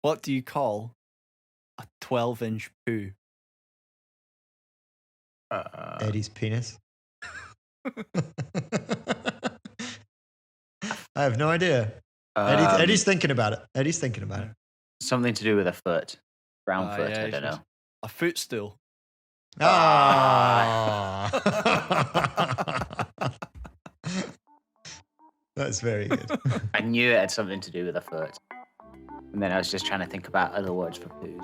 What do you call a 12-inch poo? Eddie's penis. I have no idea. Eddie's thinking about it. Something to do with a foot. Brown foot, yeah, I don't know. A footstool. Ah. That's very good. I knew it had something to do with a foot. And then I was just trying to think about other words for poos.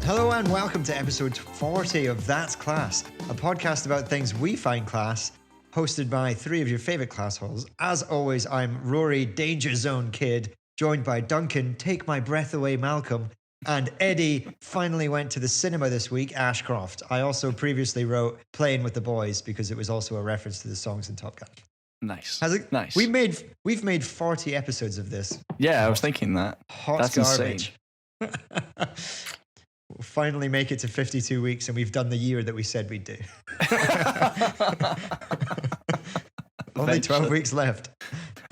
Hello and welcome to episode 40 of That's Class, a podcast about things we find class, hosted by three of your favourite class halls. As always, I'm Ruaridh Danger Zone Kidd, joined by Duncan Take My Breath Away Malcolm, and Eddie finally went to the cinema this week, Ashcroft. I also previously wrote Playing with the Boys because it was also a reference to the songs in Top Gun. Nice. Nice. We've made 40 episodes of this. Yeah, I was thinking that. That's garbage. We'll finally make it to 52 weeks and we've done the year that we said we'd do. Only 12 weeks left.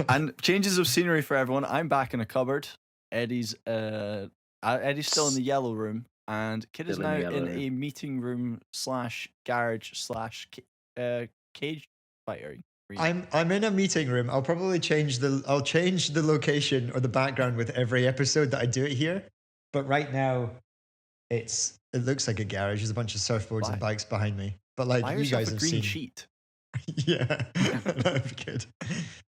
And changes of scenery for everyone. I'm back in a cupboard. Eddie's still in the yellow room, and Kid is now in a meeting room / garage / cage fighting. I'm in a meeting room. I'll probably change the location or the background with every episode that I do it here. But right now, it looks like a garage. There's a bunch of surfboards and bikes behind me. But like you guys have seen, sheet. Yeah, that'd be good.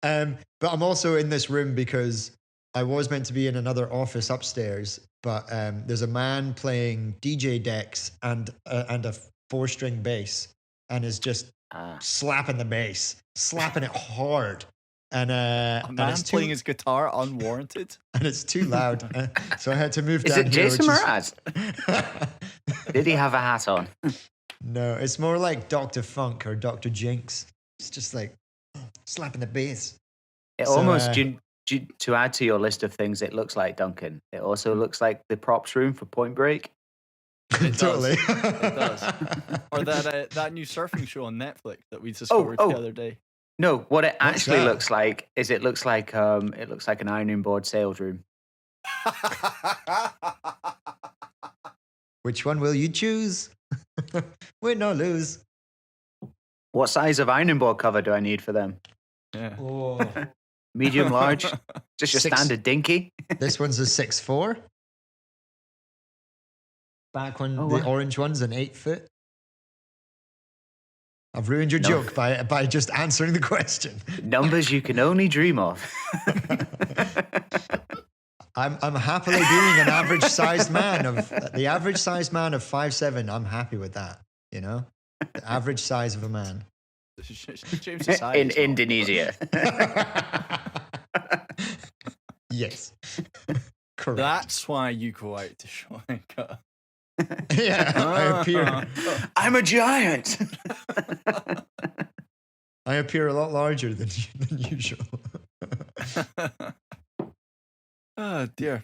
But I'm also in this room because I was meant to be in another office upstairs, but there's a man playing DJ decks and a 4-string bass, and is just slapping the bass, slapping it hard. And a man playing his guitar unwarranted, and it's too loud, so I had to move down. Is it Jason Mraz? Did he have a hat on? No, it's more like Dr. Funk or Dr. Jinx. It's just like slapping the bass. It almost, to add to your list of things, it looks like Duncan. It also looks like the props room for Point Break. Totally. It does. Or that new surfing show on Netflix that we discovered the other day. No, what it actually looks like is it looks like an ironing board sales room. Which one will you choose? Win or lose. What size of ironing board cover do I need for them? Yeah. Oh. Medium, large? Just your standard dinky? This one's a 6'4". Back one, the orange one's an 8 foot. I've ruined your joke by just answering the question. Numbers you can only dream of. I'm happily being an average sized man the average sized man of 5'7". I'm happy with that. You know, the average size of a man. In Indonesia. Yes, correct. That's why you go out to Shanghai. Yeah, I appear. I'm a giant. I appear a lot larger than usual. Oh dear.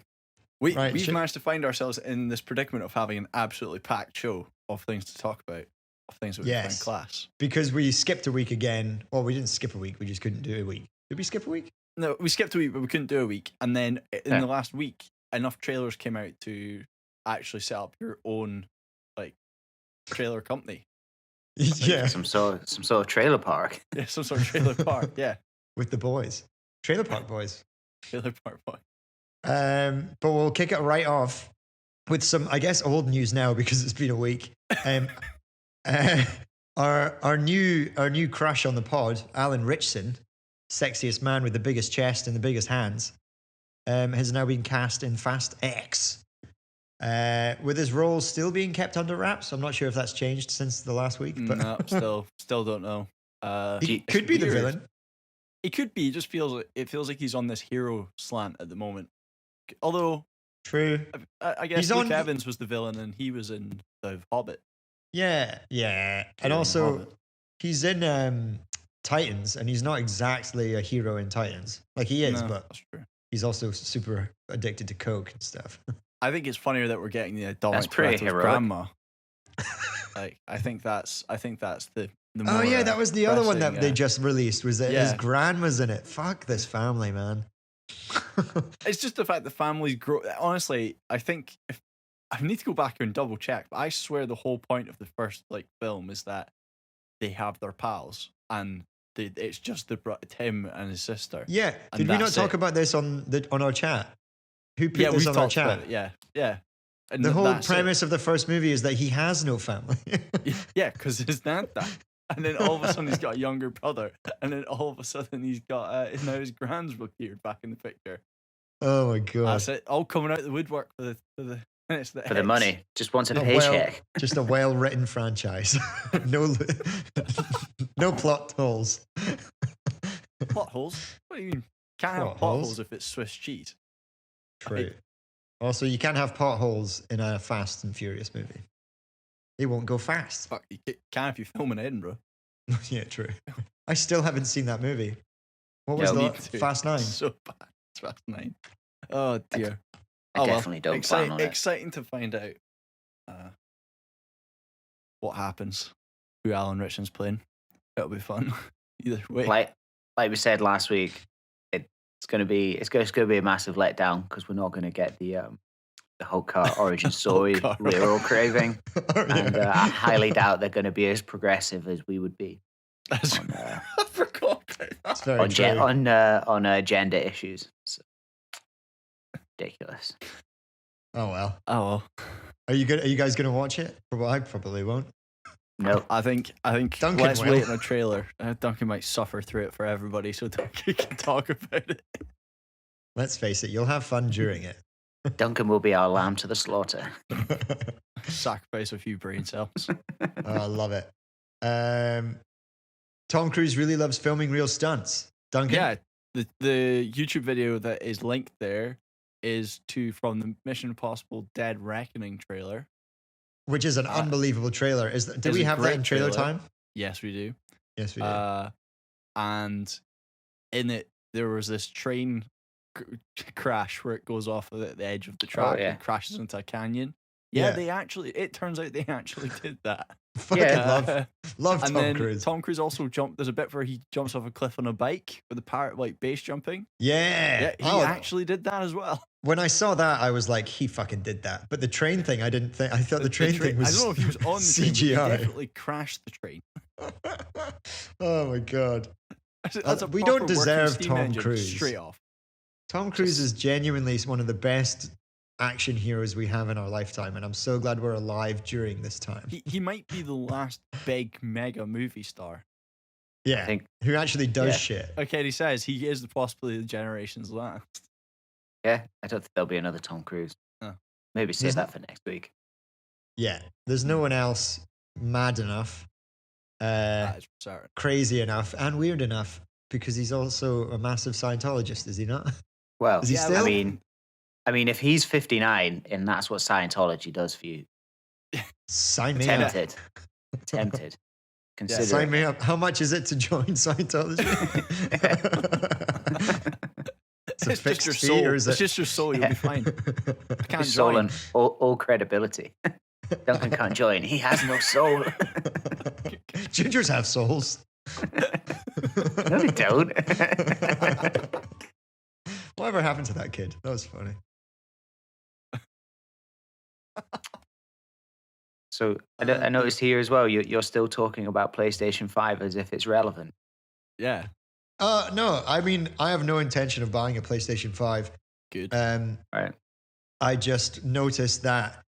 We've managed to find ourselves in this predicament of having an absolutely packed show of things to talk about, of things that we find class. Because we skipped a week again. Well, we didn't skip a week. We just couldn't do a week. Did we skip a week? No, we skipped a week, but we couldn't do a week. And then in the last week, enough trailers came out to actually set up your own trailer company. Yeah, some sort of trailer park. Yeah, some sort of trailer park. Yeah, with the boys, Trailer Park Boys. Trailer Park Boy. But we'll kick it right off with some, I guess, old news now because it's been a week. Our new crush on the pod, Alan Ritchson, sexiest man with the biggest chest and the biggest hands, has now been cast in Fast X. With his role still being kept under wraps. I'm not sure if that's changed since the last week. But no, still don't know. He could be the villain. He could be. It feels like he's on this hero slant at the moment. Although, true. I guess Luke Evans was the villain, and he was in The Hobbit. Yeah. And also, he's in Titans, and he's not exactly a hero in Titans. Like he is, but that's true. he's also super addicted to coke and stuff. I think it's funnier that we're getting the Dominic Toretto's grandma. Like, I think that's the more, oh yeah, that was the other one that they just released. Was that his grandma's in it? Fuck this family, man. It's just the fact the families grow. Honestly, I think I need to go back and double check, but I swear the whole point of the first film is that they have their pals and it's just him and his sister. Yeah, did we not talk about this on our chat? Who put this on our chat? Yeah. And the whole premise of the first movie is that he has no family. Yeah, because his dad died. And then all of a sudden he's got a younger brother. And then all of a sudden he's got, now his grand's appeared back in the picture. Oh my God. That's it. All coming out of the woodwork for the money. Just wanted a paycheck. Just a well-written franchise. No plot holes. Plot holes? What do you mean? Can't have plot holes if it's Swiss cheese. True. Also, you can't have potholes in a Fast and Furious movie. They won't go fast. Fuck, you can if you film in Edinburgh. Yeah, true. I still haven't seen that movie. What was that? Fast 9? So bad. It's Fast 9. Oh, dear. I definitely don't plan on it. Exciting to find out what happens, who Alan Ritchson's playing. It'll be fun. Either way. Like we said last week, it's going to be a massive letdown because we're not going to get the whole car origin story we're all craving, and I highly doubt they're going to be as progressive as we would be. I forgot on gender issues. So, ridiculous. Oh well. Are you guys going to watch it? I probably won't. No, I think Duncan let's wait on a trailer. Duncan might suffer through it for everybody, so Duncan can talk about it. Let's face it, you'll have fun during it. Duncan will be our lamb to the slaughter. Sacrifice a few brain cells. I love it. Tom Cruise really loves filming real stunts. Duncan? Yeah, the YouTube video that is linked there is from the Mission Impossible Dead Reckoning trailer. Which is an unbelievable trailer. Do we have that in trailer time? Yes, we do. Yes, we do. And in it, there was this train crash where it goes off at the edge of the track and crashes into a canyon. Yeah, it turns out they actually did that. Love Tom Cruise. Tom Cruise also there's a bit where he jumps off a cliff on a bike with the base jumping. Yeah. He actually did that as well. When I saw that, I was like, he fucking did that. But the train thing, I didn't think. I thought the train thing was I don't know if he was on the CGI. train, but he definitely crashed the train. Oh my God. We don't deserve Tom Cruise. Straight off. Tom Cruise is genuinely one of the best action heroes we have in our lifetime, and I'm so glad we're alive during this time. He might be the last big mega movie star. Yeah, who actually does shit. Okay, he says he is the possibly the generation's last. Yeah, I don't think there'll be another Tom Cruise. Oh. Maybe save that for next week. Yeah, there's no one else mad enough, crazy enough, and weird enough, because he's also a massive Scientologist, is he not? Well, is he still? I mean, if he's 59 and that's what Scientology does for you, sign me up. Tempted. Consider sign me up. How much is it to join Scientology? It's just your soul. It's just your soul. You'll be fine. Can't soul join. And all credibility. Duncan can't join. He has no soul. Gingers have souls. No, they don't. Whatever happened to that kid? That was funny. So I noticed here as well, you're still talking about PlayStation 5 as if it's relevant. Yeah. No, I mean, I have no intention of buying a PlayStation 5. Good. Right. I just noticed that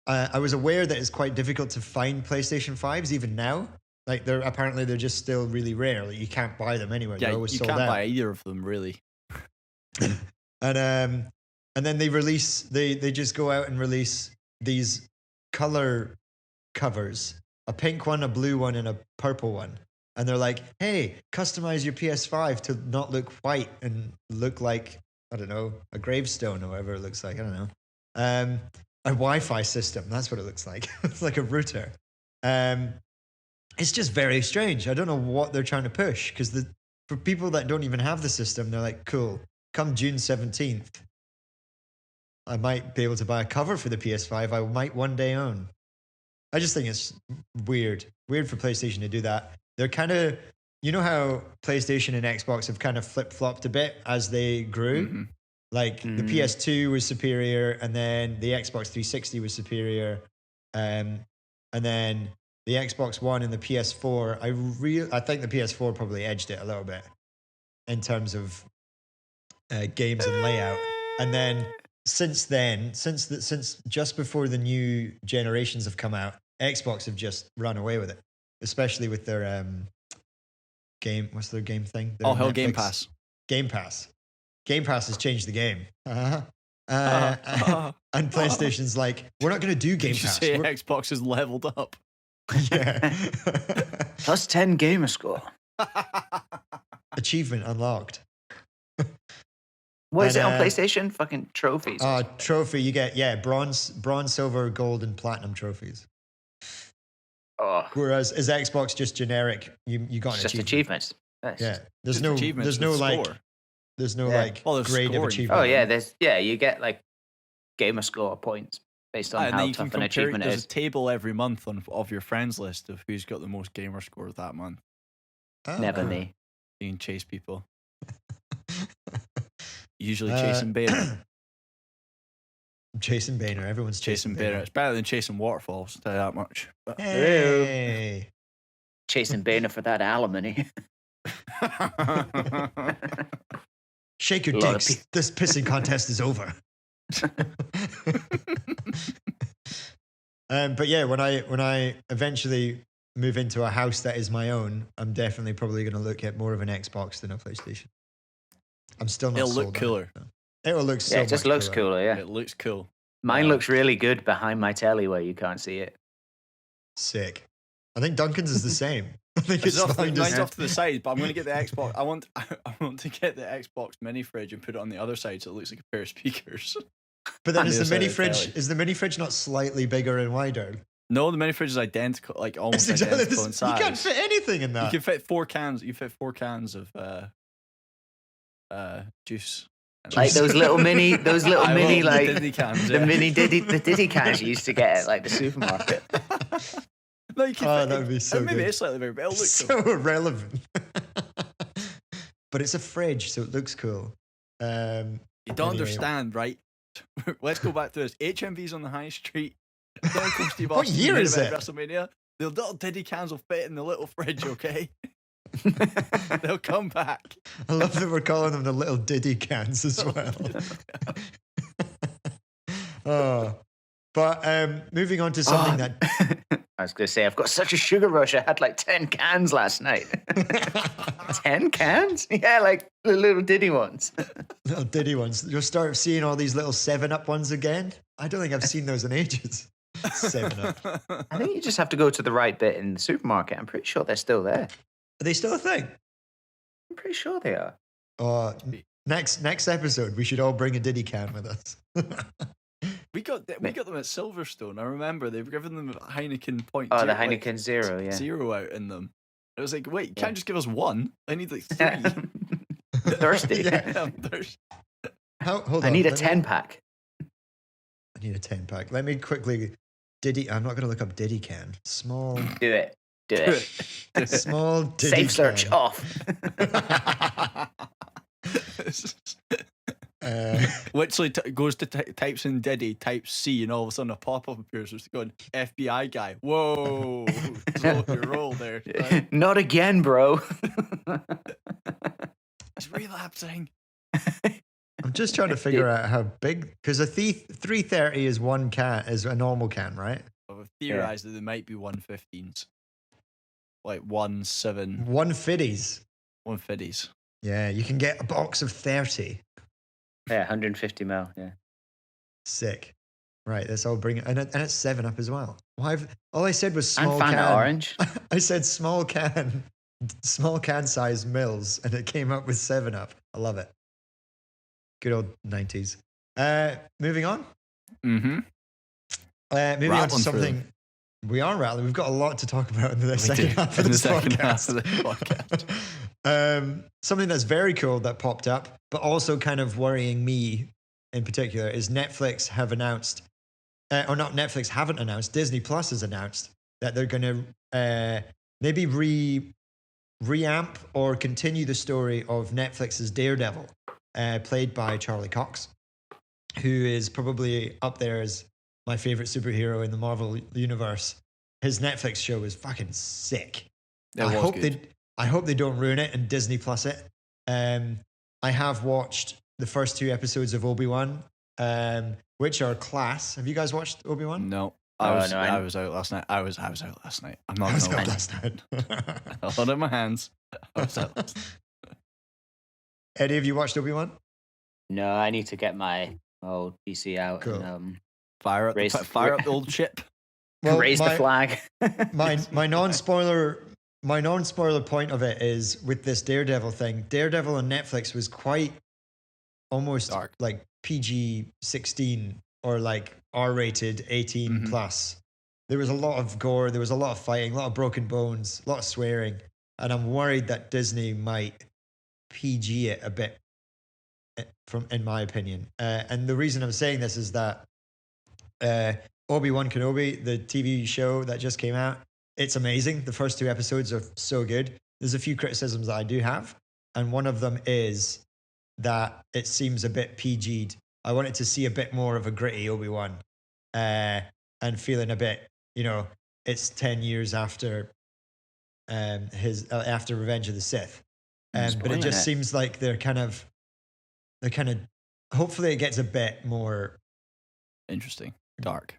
I was aware that it's quite difficult to find PlayStation 5s even now. Like they're just still really rare. Like you can't buy them anywhere. Yeah, they're always you sold can't out. buy either of them really. And then they just go out and release these color covers, a pink one, a blue one, and a purple one. And they're like, hey, customize your PS5 to not look white and look like, I don't know, a gravestone or whatever it looks like. I don't know. A Wi-Fi system. That's what it looks like. It's like a router. It's just very strange. I don't know what they're trying to push, because for people that don't even have the system, they're like, cool. come June 17th, I might be able to buy a cover for the PS5 I might one day own. I just think it's weird for PlayStation to do that. They're kind of, you know how PlayStation and Xbox have kind of flip-flopped a bit as they grew? Mm-hmm. Like the PS2 was superior, and then the Xbox 360 was superior. And then the Xbox One and the PS4, I think the PS4 probably edged it a little bit in terms of games and layout. And then since just before the new generations have come out, Xbox have just run away with it, especially with their game. What's their game thing? Their Netflix. Game Pass. Game Pass. Game Pass has changed the game. And PlayStation's like, we're not going to do Game Pass. Xbox has leveled up. Yeah. Plus 10 gamer score. Achievement unlocked. What is it on PlayStation? Fucking trophies. Trophy, you get, bronze, silver, gold, and platinum trophies. Oh. Whereas is Xbox just generic? You got an just achievement. Achievements. Yeah. There's no like grade of achievement. Oh yeah, you get like gamer score points based on how tough an achievement there's is. A table every month of your friends list of who's got the most gamer scores that month. Never me. You can chase people. Usually chasing Boehner. Chasing Boehner. Everyone's chasing Boehner. It's better than chasing waterfalls, I'll tell you that much. But, hey. Chasing Boehner for that alimony. Shake your dicks. This pissing contest is over. But yeah, when I eventually move into a house that is my own, I'm definitely probably going to look at more of an Xbox than a PlayStation. I'm still not. It'll look cooler. It'll look so. Yeah, it just looks cooler. Yeah, it looks cool. Mine looks really good behind my telly where you can't see it. Sick. I think Duncan's is the same. I think mine's off to the side, but I'm going to get the Xbox. I want to get the Xbox mini fridge and put it on the other side so it looks like a pair of speakers. But then is the mini fridge not slightly bigger and wider? No, the mini fridge is identical, like almost identical in size. You can't fit anything in that. You can fit 4 cans. You fit 4 cans of juice. Like those little mini, like the Diddy cans, the mini Diddy cans you used to get at like the supermarket. No, you can that would be so maybe good. it's slightly bigger, but it'll look so irrelevant. But it's a fridge, so it looks cool. You don't understand, right? Let's go back to this. HMV's on the high street. What year is it? WrestleMania. The little Diddy cans will fit in the little fridge, okay? They'll come back. I love that we're calling them the little Diddy cans as well. But moving on to something that I was going to say, I've got such a sugar rush. I had like 10 cans last night. 10 cans? Yeah, like the little Diddy ones. Little Diddy ones. You'll start seeing all these little 7-Up ones again. I don't think I've seen those in ages. 7-Up. I think you just have to go to the right bit in the supermarket. I'm pretty sure they're still there. Are they still a thing? I'm pretty sure they are. Next episode, we should all bring a Diddy can with us. We got them at Silverstone. I remember they've given them Heineken point. Oh, the Heineken Zero, yeah. Zero out in them. I was like, wait, you can't just give us one. I need like 3. Thirsty. Yeah, I'm thirsty. Hold on. I need a 10-pack. I need a 10-pack. Let me quickly... Diddy... I'm not going to look up Diddy can. Small... Do it. Small Diddy Safe search can. off. Literally goes to types in Diddy, types C, and all of a sudden a pop-up appears. It's going FBI guy. Whoa, slow your roll there. Not again, bro. It's relapsing. I'm just trying to figure out how big, because a 330 is one can, is a normal can, right? I've theorized that there might be 115s, like 1.7. 150s. 150s. Yeah, you can get a box of 30. Yeah, 150 mil. Yeah. Sick. Right, let's all bring it. And it's 7-Up as well. All I said was small and can. Fanta Orange. I said small can size mils, and it came up with 7-Up. I love it. Good old 90s. Moving on. Mm-hmm. Moving on to something We are rattling. We've got a lot to talk about in the second half of the this second podcast. half of the podcast. Something that's very cool that popped up, but also kind of worrying me in particular, is Netflix have announced, or not Netflix haven't announced, Disney Plus has announced that they're going to maybe reamp or continue the story of Netflix's Daredevil, played by Charlie Cox, who is probably up there as my favorite superhero in the Marvel universe. His Netflix show is fucking sick. I hope they don't ruin it and Disney Plus it. I have watched the first 2 episodes of Obi-Wan, which are class. Have you guys watched Obi-Wan? No. I was out last night. I was out last night. I'm not going to lie. Last night. I held in my hands. I was out last night. Eddie, have you watched Obi-Wan? No, I need to get my old PC out. Cool. And, fire up the old ship. Well, raise the flag. my non-spoiler point of it is with this Daredevil thing. Daredevil on Netflix was quite almost dark, like PG-16 or like R-rated 18 plus. There was a lot of gore, there was a lot of fighting, a lot of broken bones, a lot of swearing, and I'm worried that Disney might PG it a bit, in my opinion. And the reason I'm saying this is that Obi-Wan Kenobi, the TV show that just came out, it's amazing. The first 2 episodes are so good. There's a few criticisms that I do have, and one of them is that it seems a bit PG'd. I wanted to see a bit more of a gritty Obi-Wan, and feeling a bit, it's 10 years after after Revenge of the Sith. But it just seems like they're kind of hopefully it gets a bit more interesting. Dark.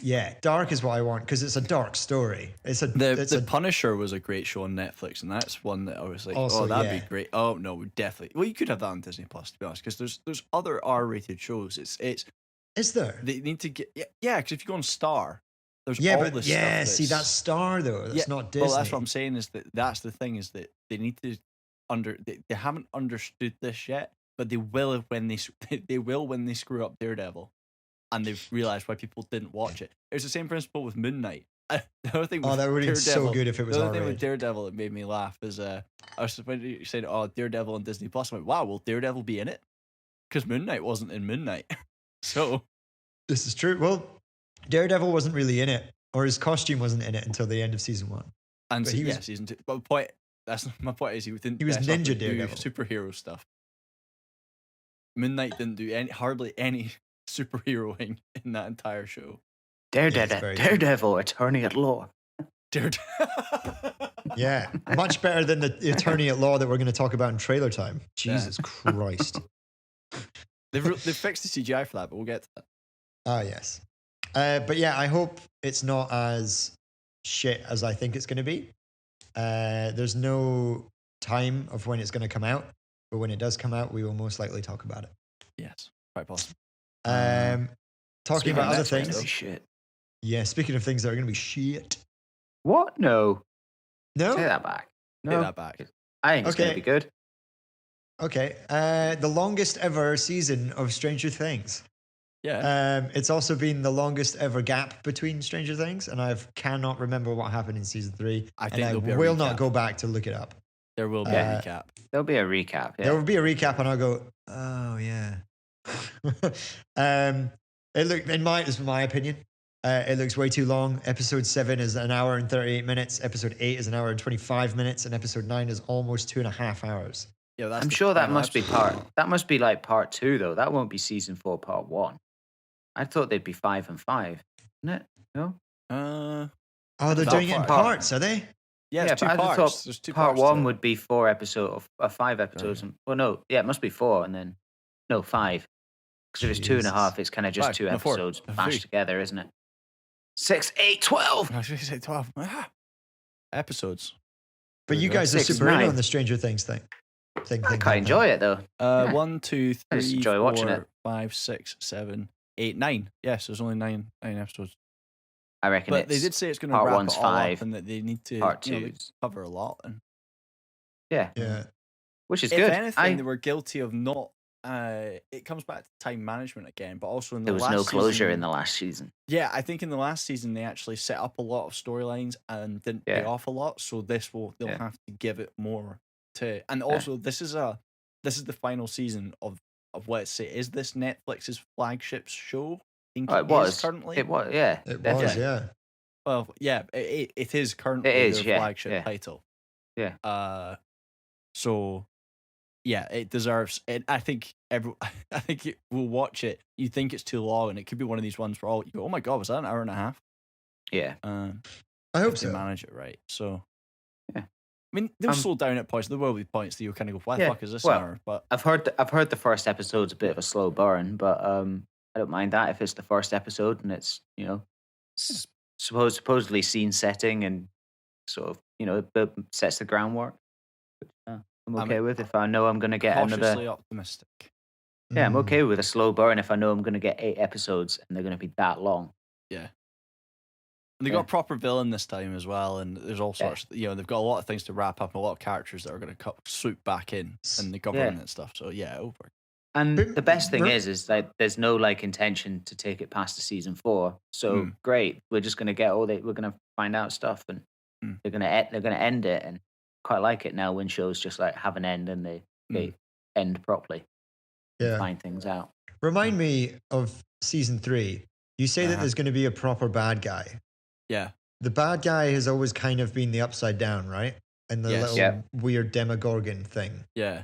Yeah, dark is what I want because it's a dark story. The Punisher was a great show on Netflix, and that's one that I was like, also, that'd be great. Oh no, definitely. Well, you could have that on Disney Plus, to be honest, because there's other R-rated shows. Is there? They need to get because if you go on Star, there's all this stuff. See, that's Star though. That's not Disney. Well, that's what I'm saying is that's the thing is that they need to they haven't understood this yet, but they will when they screw up Daredevil. And they've realised why people didn't watch it. It's the same principle with Moon Knight. The other thing that would be so good if it was the R-rated. other thing with Daredevil that made me laugh is when you said, Daredevil on Disney Plus, I went, wow, will Daredevil be in it? Because Moon Knight wasn't in Moon Knight. So this is true. Well, Daredevil wasn't really in it, or his costume wasn't in it until the end of season 1. And so, season 2. But my point is he was Ninja Daredevil, superhero stuff. Moon Knight didn't do hardly any superheroing in that entire show. Daredevil, attorney at law. Yeah, much better than the attorney at law that we're going to talk about in trailer time. Jesus Christ. They've fixed the CGI for that, but we'll get to that. Ah, yes. But yeah, I hope it's not as shit as I think it's going to be. There's no time of when it's going to come out, but when it does come out, we will most likely talk about it. Yes, quite possible. Talking about other things. Shit. Yeah, speaking of things that are going to be shit. What? No. No? Take that back. No. Take that back. I think it's going to be good. Okay. The longest ever season of Stranger Things. Yeah. It's also been the longest ever gap between Stranger Things, and I cannot remember what happened in season 3. I will not go back to look it up. There will be a recap. There'll be a recap. Yeah. There will be a recap, and I'll go, oh yeah. This is my opinion. It looks way too long. Episode 7 is an hour and 38 minutes. Episode 8 is an hour and 25 minutes, and episode 9 is almost 2.5 hours. Yeah, I'm sure that must be That must be like part 2 though. That won't be season 4, part 1. I thought they'd be 5 and 5, isn't it? No. They're doing it in parts, are they? Yeah, it's 2 parts. There's 2 part parts 1 would be 4 episodes or 5 episodes. Well, no, it must be 4 and then 5. Because if it's 2.5, it's kind of just 2 episodes mashed together, isn't it? 6, 8, 12. I was going to say 12 episodes. But you guys are super in on the Stranger Things thing. I quite enjoy it though. 1, 2, 3, I just enjoy watching it. 5, 6, 7, 8, 9. Yes, there's only 9 episodes. I reckon. But they did say it's going to part wrap 1's it all 5, up, and that they need to part 2 cover a lot. And yeah, yeah. Which is if good. If anything, they were guilty of not it comes back to time management again, but also in the there was last no closure season, in the last season. Yeah, I think in the last season they actually set up a lot of storylines and didn't pay off a lot. So they'll have to give it more to, and also this is the final season of let's say, is this Netflix's flagship show? I think it was currently. It was, yeah. It was, yeah. Well, yeah, it is currently their flagship title. Yeah. So, yeah, it deserves it. I think we'll watch it. You think it's too long, and it could be one of these ones where you go, "Oh my god, was that an hour and a half?" Yeah. I hope so. Manage it right. So, yeah. I mean, they'll slow down at points. There will be points that you'll kind of go, "Why the fuck is this hour?" But I've heard the first episode's a bit of a slow burn, but I don't mind that if it's the first episode and it's supposedly scene setting and sort of it sets the groundwork. I'm okay with if I know I'm going to get cautiously optimistic. Yeah, I'm okay with a slow burn if I know I'm going to get 8 episodes and they're going to be that long. Yeah. And they got a proper villain this time as well, and there's all sorts. They've got a lot of things to wrap up, and a lot of characters that are going to swoop back in, and the government and stuff. So it'll work. And the best thing is that there's no intention to take it past the season 4. So great, we're just going to get we're going to find out stuff, and they're going to end it, and quite like it now when shows just have an end and they end properly. Yeah, find things out. Remind me of season 3. You say that there's going to be a proper bad guy. Yeah. The bad guy has always kind of been the Upside Down, right? And the little weird Demogorgon thing. Yeah.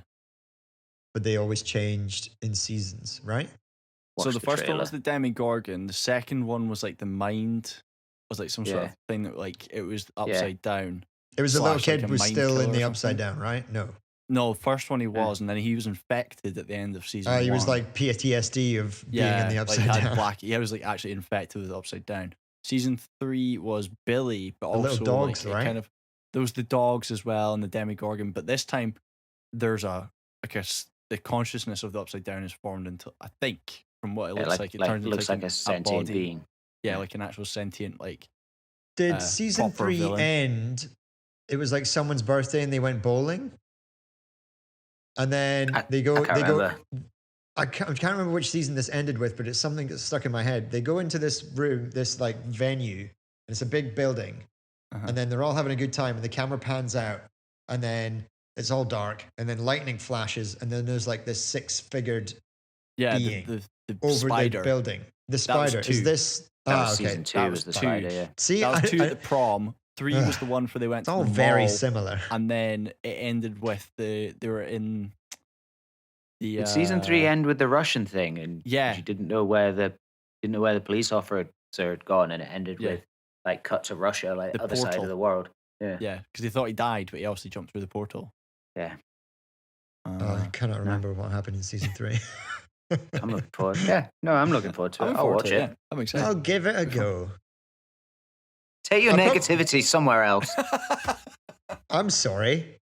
But they always changed in seasons, right? So the first one was the Demogorgon. The second one was the mind. Was some sort of thing that it was upside down. It was a little kid who was still in the Upside Down, right? No, first one he was, and then he was infected at the end of season 1. He was PTSD of being in the Upside Down. He was actually infected with the Upside Down. Season 3 was Billy, but also little dogs, right? There was the dogs as well and the Demogorgon. But this time, there's the consciousness of the Upside Down is formed into, I think, from what it looks like, it turns into a sentient being. Yeah, like an actual sentient Did season 3 villain end? It was someone's birthday and they went bowling, and then they go. I can't remember which season this ended with, but it's something that's stuck in my head. They go into this room, this venue, and it's a big building, and then they're all having a good time, and the camera pans out, and then it's all dark, and then lightning flashes, and then there's this 6-figured being the over spider. the building. The spider is this. That was season 2. Was the spider? Yeah. See, that was 2 at the prom. 3 was the one where they went. It's all very similar. And then it ended with they were in. Did season 3 end with the Russian thing, and you didn't know where the police officer had gone, and it ended with cut to Russia, the other side of the world. Yeah, because they thought he died, but he obviously jumped through the portal. Yeah. I cannot remember what happened in season 3. I'm looking forward. I'm looking forward to it. I'll watch it. I'm excited. I'll give it a go. Take your negativity somewhere else. I'm sorry.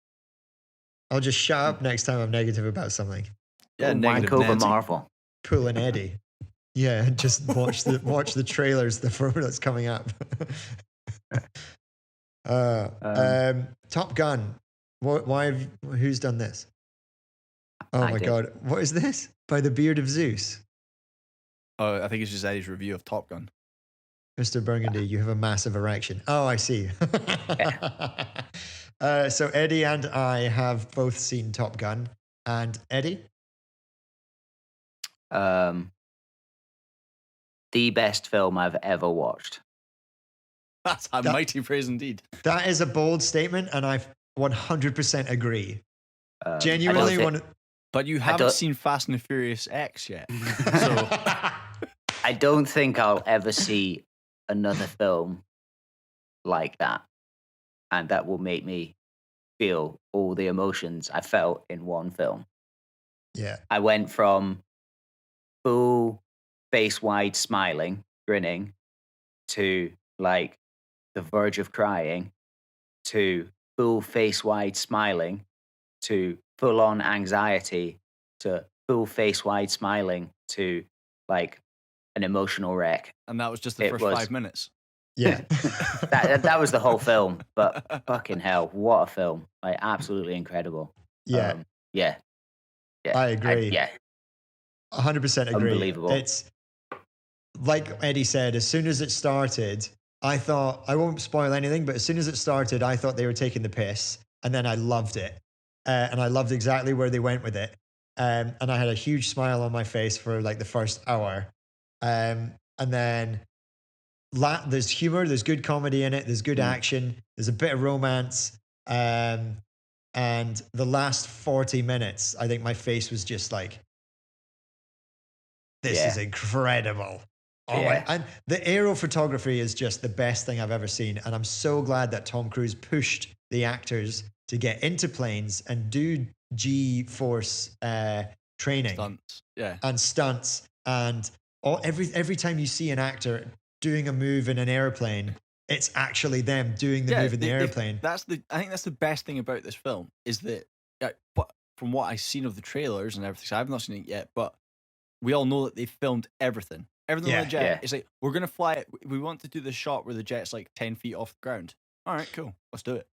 I'll just shut up next time I'm negative about something. Yeah, wank over Marvel. Pull an Eddie. Yeah, just watch the trailers that's coming up. Top Gun. Who's done this? Oh my God. What is this? By the Beard of Zeus. Oh, I think it's just Eddie's review of Top Gun. Mr. Burgundy, you have a massive erection. Oh, I see. So Eddie and I have both seen Top Gun. And Eddie? The best film I've ever watched. That's a mighty praise indeed. That is a bold statement, and I 100% agree. Genuinely, but you haven't seen Fast and the Furious X yet. So I don't think I'll ever see another film like that, and that will make me feel all the emotions I felt in one film. Yeah. I went from full face-wide smiling, grinning, to the verge of crying, to full face-wide smiling, to full-on anxiety, to full face-wide smiling, to an emotional wreck. And that was just the first 5 minutes. Yeah. that was the whole film. But fucking hell, what a film. Absolutely incredible. Yeah. Yeah. I agree. 100% agree. Unbelievable. It's like Eddie said, as soon as it started, I thought, I won't spoil anything, but as soon as it started, I thought they were taking the piss. And then I loved it. And I loved exactly where they went with it. And I had a huge smile on my face for like the first hour. And then there's humor, there's good comedy in it, there's good action, there's a bit of romance. And the last 40 minutes, I think my face was just like, this is incredible. Oh and the aerial photography is just the best thing I've ever seen. And I'm so glad that Tom Cruise pushed the actors to get into planes and do G-force training. Stunts. Yeah. And stunts. And every time you see an actor doing a move in an airplane, it's actually them doing the move in the airplane. I think that's the best thing about this film is that, from what I've seen of the trailers and everything, so I've not seen it yet, but we all know that they filmed everything. Everything on the jet. It's like, we're going to fly it. We want to do the shot where the jet's like 10 feet off the ground. All right, cool. Let's do it.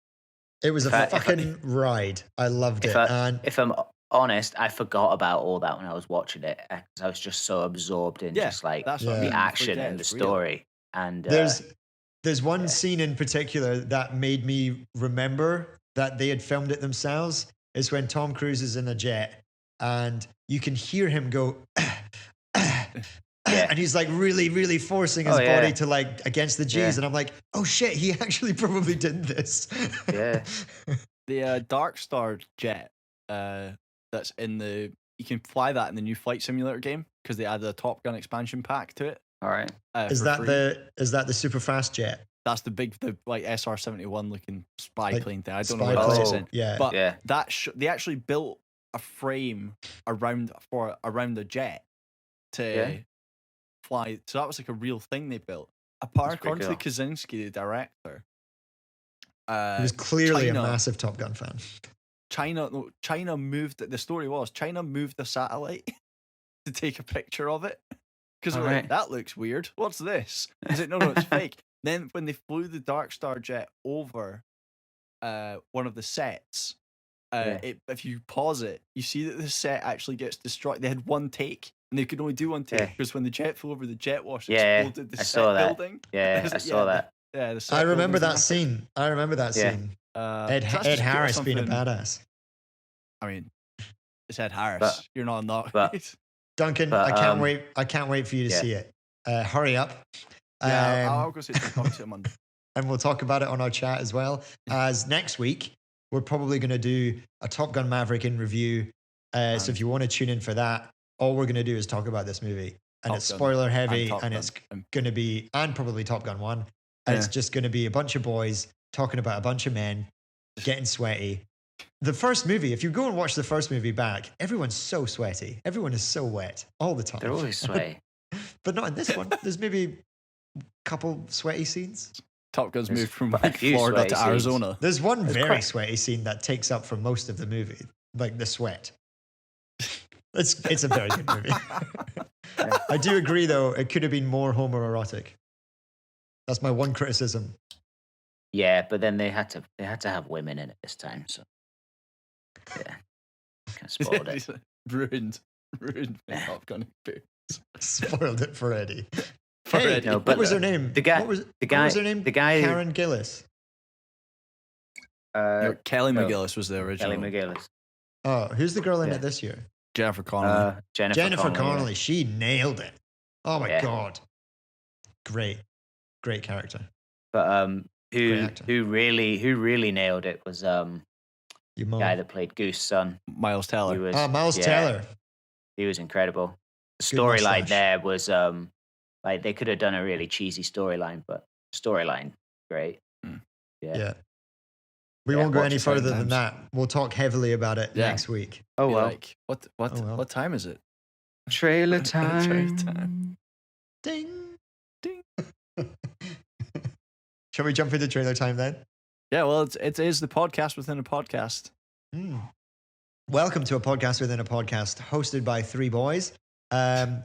It was a fucking ride. I loved it. If I'm honest, I forgot about all that when I was watching it. Because I was just so absorbed in just like the action and the story. And there's one scene in particular that made me remember that they had filmed it themselves. It's when Tom Cruise is in a jet and you can hear him go and he's like really, really forcing his body to like against the G's. And I'm like, oh shit, he actually probably did this. Yeah. The Dark Star jet that's you can fly that in the new Flight Simulator game because they added a Top Gun expansion pack to it. All right. Is that the super fast jet? That's the like SR-71 looking spy plane thing. I don't know Spy what plane. it's in. Yeah. But they actually built a frame around the jet to fly. So that was like a real thing they built. According to Kaczynski, the director, he was clearly a massive Top Gun fan. China moved. The story was China moved the satellite to take a picture of it because they're like, that looks weird. What's this? Is it no, it's fake. Then when they flew the Dark Star jet over one of the sets, if you pause it, you see that the set actually gets destroyed. They had one take, and they could only do one take because when the jet flew over the jet wash, exploded the set building. Yeah, I saw that. Yeah, I remember that scene. Scene. Ed Harris being a badass. I mean, it's Ed Harris. You're not. Duncan, I can't wait. I can't wait for you to see it. Hurry up. Yeah, I'll go see it on Monday. And we'll talk about it on our chat as well. As next week, we're probably going to do a Top Gun Maverick in review. So if you want to tune in for that, all we're going to do is talk about this movie. And it's spoiler heavy, and it's going to be, and probably Top Gun 1. And it's just going to be a bunch of boys talking about a bunch of men getting sweaty. The first movie, if you go and watch the first movie back, everyone's so sweaty. Everyone is so wet all the time. They're always sweaty. But not in this one. There's maybe a couple sweaty scenes. Top Gun's moved from Florida to Arizona. Scenes. There's one very sweaty scene that takes up for most of the movie, like the sweat. It's a very good movie. I do agree, though, it could have been more homoerotic. That's my one criticism. Yeah, but then they had to have women in it this time, so yeah, kind of spoiled it. ruined Top Gun experience. Spoiled it for Eddie. Eddie. No, what was her name? What was her name? The guy, Karen Gillis. Kelly McGillis was the original. Kelly McGillis. Oh, who's the girl in it this year? Jennifer Connelly. Jennifer Connelly. She nailed it. Oh my god, great character. But who really nailed it was the guy that played Goose's son, Miles Teller. Miles Teller. He was incredible. The storyline there was like they could have done a really cheesy storyline, but storyline great. Yeah. We won't go any further than that. We'll talk heavily about it next week. Oh well. Like, what time is it? Trailer time. Ding. Shall we jump into trailer time then? Yeah, well, it is the podcast within a podcast. Welcome to a podcast within a podcast, hosted by three boys.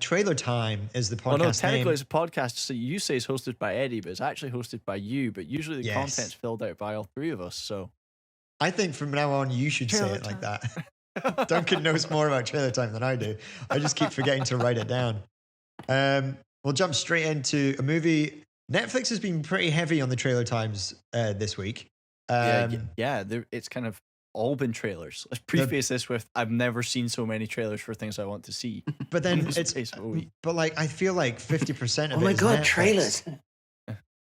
Trailer time is the podcast Well, no, technically name. it's a podcast. So you say it's hosted by Eddie, but it's actually hosted by you. But usually the content's filled out by all three of us. So I think from now on you should say it like that. Duncan knows more about trailer time than I do. I just keep forgetting to write it down. We'll jump straight into a movie. Netflix has been pretty heavy on the trailer times this week. It's kind of all been trailers. Let's preface this with I've never seen so many trailers for things I want to see. But then but like I feel like 50% of it. Oh my god, Netflix.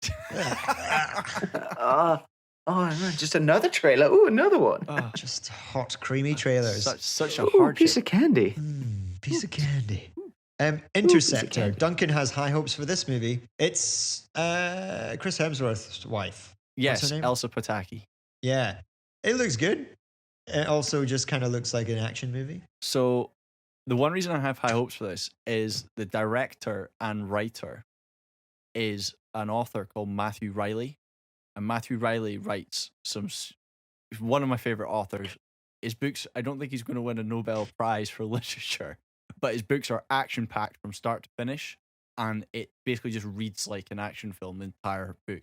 Trailers! Just another trailer. Ooh, another one. Just hot, creamy trailers. Such a hard piece of candy. Piece of candy. Interceptor. Duncan has high hopes for this movie. It's Chris Hemsworth's wife. Yes, Elsa Pataki. Yeah. It looks good. It also just kind of looks like an action movie. So the one reason I have high hopes for this is the director and writer is an author called Matthew Riley. And Matthew Riley writes one of my favorite authors. His books, I don't think he's going to win a Nobel Prize for literature, but his books are action-packed from start to finish. And it basically just reads like an action film, the entire book.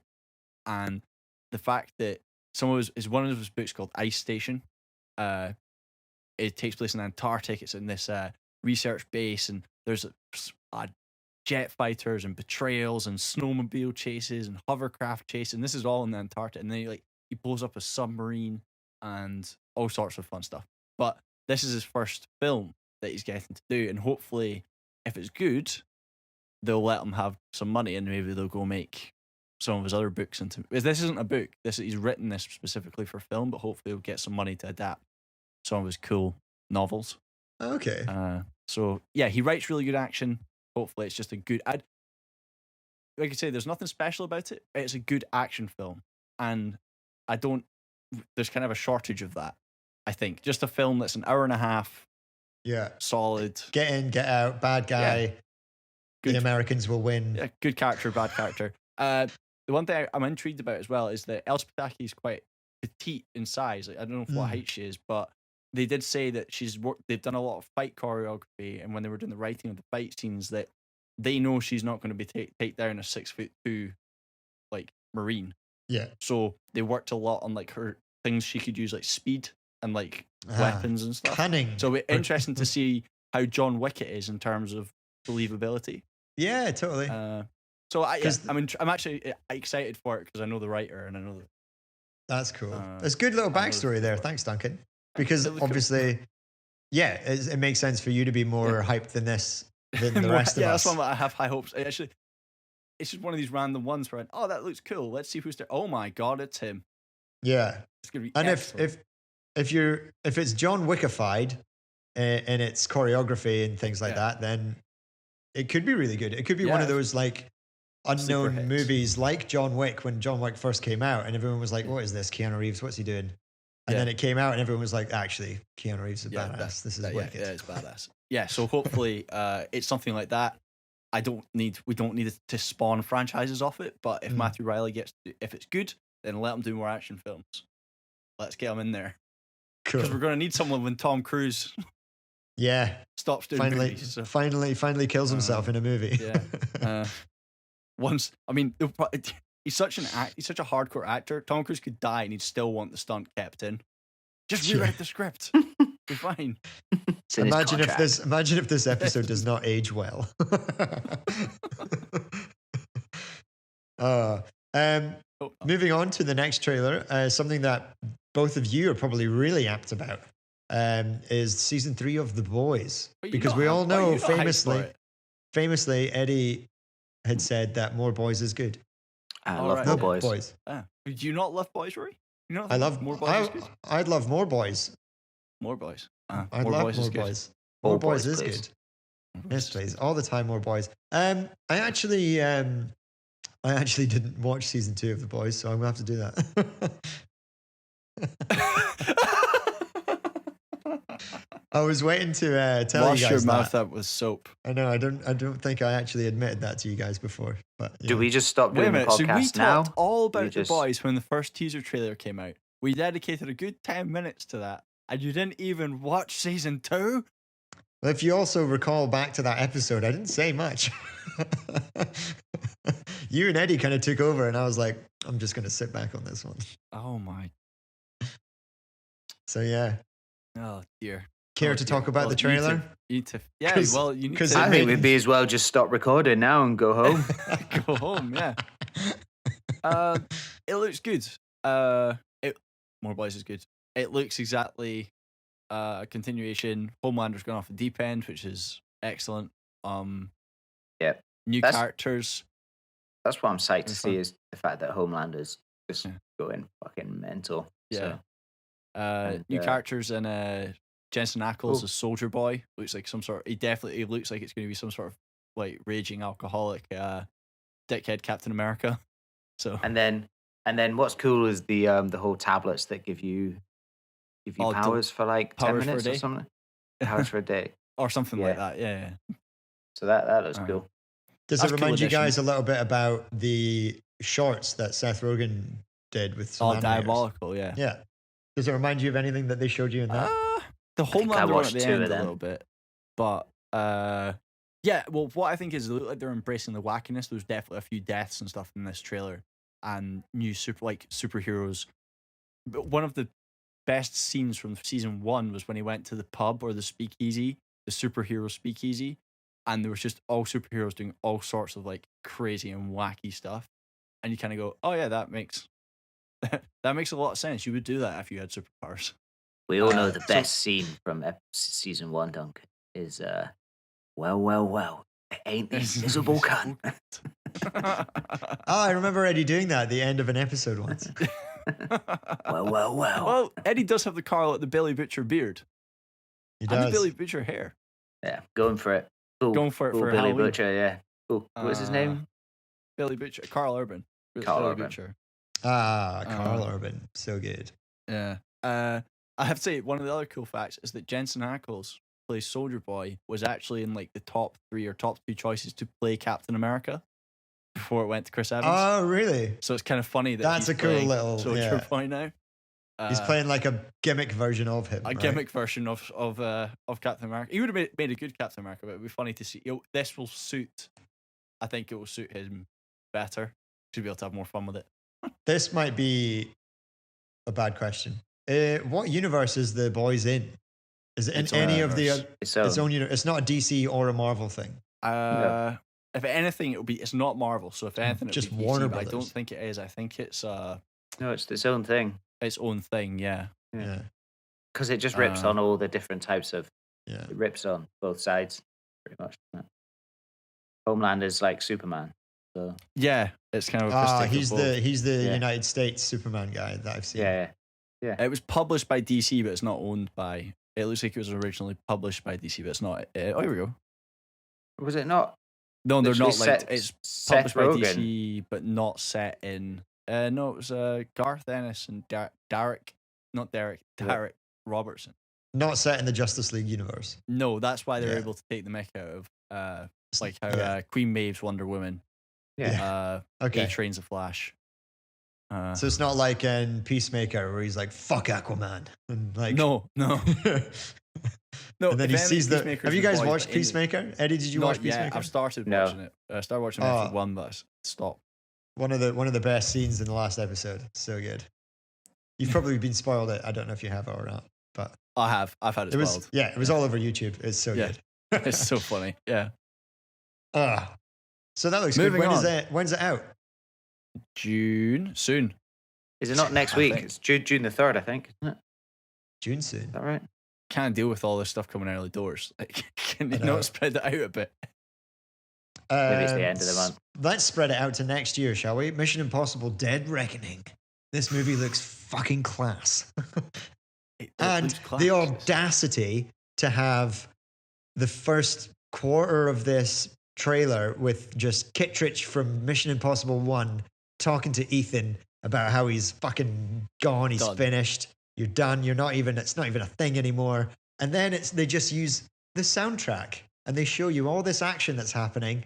And the fact that one of his books called Ice Station. It takes place in Antarctic. It's in this research base, and there's jet fighters and betrayals and snowmobile chases and hovercraft chases, and this is all in the Antarctic. And then he blows up a submarine and all sorts of fun stuff. But this is his first film that he's getting to do, and hopefully, if it's good, they'll let him have some money, and maybe they'll go make some of his other books into. This isn't a book. He's written this specifically for film, but hopefully he'll get some money to adapt some of his cool novels. Okay. So yeah, he writes really good action. Hopefully it's just a good like I say, there's nothing special about it. It's a good action film. And there's kind of a shortage of that, I think. Just a film that's an hour and a half. Yeah. Solid. Get in, get out, bad guy. Yeah. The Americans will win. Yeah, good character, bad character. The one thing I'm intrigued about as well is that Elsa Pataki is quite petite in size. I don't know what height she is, but they did say that they've done a lot of fight choreography, and when they were doing the writing of the fight scenes, that they know she's not going to be take down a 6'2" Marine. Yeah. So they worked a lot on her things she could use, like speed and weapons and stuff. Cunning. So it's interesting to see how John Wick it is in terms of believability. Yeah, totally. So I'm actually excited for it because I know the writer and I know that. That's cool. There's good little backstory there. Thanks, Duncan. Because obviously, it makes sense for you to be more hyped than this than the rest of us. Yeah, that's one I have high hopes. Actually, it's just one of these random ones where that looks cool. Let's see who's there. Oh my god, it's him. Yeah, it's gonna be. And excellent. if it's John Wickified in its choreography and things like that, then it could be really good. It could be one of those unknown movies like John Wick, when John Wick first came out and everyone was like, what is this? Keanu Reeves, what's he doing? And then it came out and everyone was like, actually, Keanu Reeves is badass. This is wicked. Yeah, it's badass. Yeah, so hopefully it's something like that. We don't need to spawn franchises off it, but if Matthew Riley if it's good, then let him do more action films. Let's get him in there. Cool. Because we're going to need someone when Tom Cruise stops doing movies. So. Finally kills himself in a movie. Yeah. He's such a hardcore actor. Tom Cruise could die and he'd still want the stunt kept in. Just rewrite the script. Be fine. Imagine if this episode does not age well. Moving on to the next trailer, something that both of you are probably really apt about is season 3 of The Boys, because we all know famously Eddie had said that more boys is good. I love more boys. Do you not love boys, Rory? I love more boys. I'd love more boys. More boys. I'd love more boys. More boys is good. Yes, please. All the time, more boys. I actually didn't watch season 2 of The Boys, so I'm gonna have to do that. I was waiting to tell you guys. Wash your mouth up with soap. I know. I don't think I actually admitted that to you guys before. But do we just stop doing the podcast now? So we talked all about The Boys when the first teaser trailer came out. We dedicated a good 10 minutes to that, and you didn't even watch season 2. Well, if you also recall back to that episode, I didn't say much. You and Eddie kind of took over, and I was like, I'm just going to sit back on this one. Oh my. So yeah. Oh dear. Care to talk about the trailer? You need to. I think we'd be as well just stop recording now and go home. Go home, yeah. It looks good. More Boys is good. It looks exactly a continuation. Homelander's gone off the deep end, which is excellent. New characters. That's what I'm psyched to see is the fact that Homelander's just going fucking mental. Yeah. New characters and Jensen Ackles as Soldier Boy looks like some sort. He definitely looks like it's going to be some sort of like raging alcoholic dickhead Captain America. So and then what's cool is the whole tablets that give you powers for like 10 minutes or something. Powers for a day or something like that. Yeah. So that looks cool. Does it remind you guys a little bit about the shorts that Seth Rogen did with some animators? Diabolical, yeah. Yeah. Does it remind you of anything that they showed you in that? The Homelander one at the end a little bit. But, yeah, well, what I think is they look like they're embracing the wackiness. There's definitely a few deaths and stuff in this trailer. And new superheroes. But one of the best scenes from season 1 was when he went to the pub or the speakeasy, the superhero speakeasy. And there was just all superheroes doing all sorts of like crazy and wacky stuff. And you kind of go, oh yeah, that makes a lot of sense. You would do that if you had superpowers. We all know the best scene from season 1, Duncan, is well, it ain't the invisible cunt. I remember Eddie doing that at the end of an episode once. Well. Well, Eddie does have the Carl at the Billy Butcher beard. He does. And the Billy Butcher hair. Yeah, going for it. Ooh, going for it for Billy Halloween. Butcher, yeah. Ooh, what's his name? Billy Butcher. Carl Urban. Carl Billy Urban. Butcher. Carl Urban. So good. Yeah. I have to say, one of the other cool facts is that Jensen Ackles plays Soldier Boy was actually in like the top 3 or top 2 choices to play Captain America before it went to Chris Evans. Oh, really? So it's kind of funny that that's he's a cool little Soldier Boy now. He's playing like a gimmick version of him. Gimmick version of Captain America. He would have made a good Captain America, but it would be funny to see. This will suit. I think it will suit him better. Should be able to have more fun with it. This might be a bad question. What universe is the boys in? Is it in any of the its own universe? It's not a DC or a Marvel thing. No. If anything, it's not Marvel. So if anything, just it'll be Warner DC, Brothers. I don't think it is. I think it's no, it's its own thing. Its own thing, yeah. Because it just rips on all the different types of. Yeah. It rips on both sides, pretty much. Homelander's like Superman. So. Yeah, it's kind of a he's the United States Superman guy that I've seen. Yeah. It was published by DC, but it's not owned by. It looks like it was originally published by DC, but it's not. Oh, here we go. Was it not? No, they're not like it's published by Rogen. DC, but not set in. No, it was Garth Ennis and Derek Robertson. Not set in the Justice League universe. No, that's why they're able to take the mick out of like how Queen Maeve's Wonder Woman. Yeah. Okay. A-Train's a Flash. So it's not like in Peacemaker where he's like, fuck Aquaman. And like, no. No. And then he sees the. Have you guys watched Peacemaker? Eddie, did you watch Peacemaker? I've started watching it. I started watching episode 1, but I stopped. One of the best scenes in the last episode. So good. You've probably been spoiled it. I don't know if you have or not, but I have. I've had it spoiled. It was all over YouTube. It's so good. It's so funny. Yeah. So that looks Moving good. on. When's it out? June soon. Is it not next week? It's June the 3rd, I think, isn't it? June soon. Is that right? Can't deal with all this stuff coming early doors. Like, can you not spread it out a bit? Maybe it's the end of the month. Let's spread it out to next year, shall we? Mission Impossible: Dead Reckoning. This movie looks fucking class. And the audacity to have the first quarter of this trailer with just Kittredge from Mission Impossible 1 talking to Ethan about how he's fucking gone, he's finished, you're done, it's not even a thing anymore. And then they just use the soundtrack and they show you all this action that's happening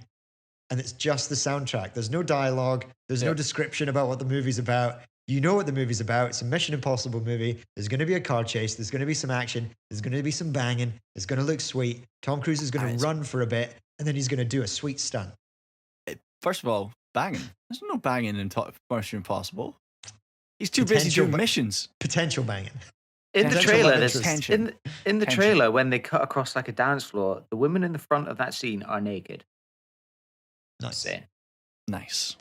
and it's just the soundtrack. There's no dialogue, there's no description about what the movie's about. You know what the movie's about. It's a Mission Impossible movie. There's going to be a car chase. There's going to be some action. There's going to be some banging. It's going to look sweet. Tom Cruise is going to run for a bit, and then he's going to do a sweet stunt. First of all, banging. There's no banging in Mission Impossible. He's too busy doing missions. Potential banging. In the trailer, there's tension. In the trailer, when they cut across like a dance floor, the women in the front of that scene are naked. Nice. Nice.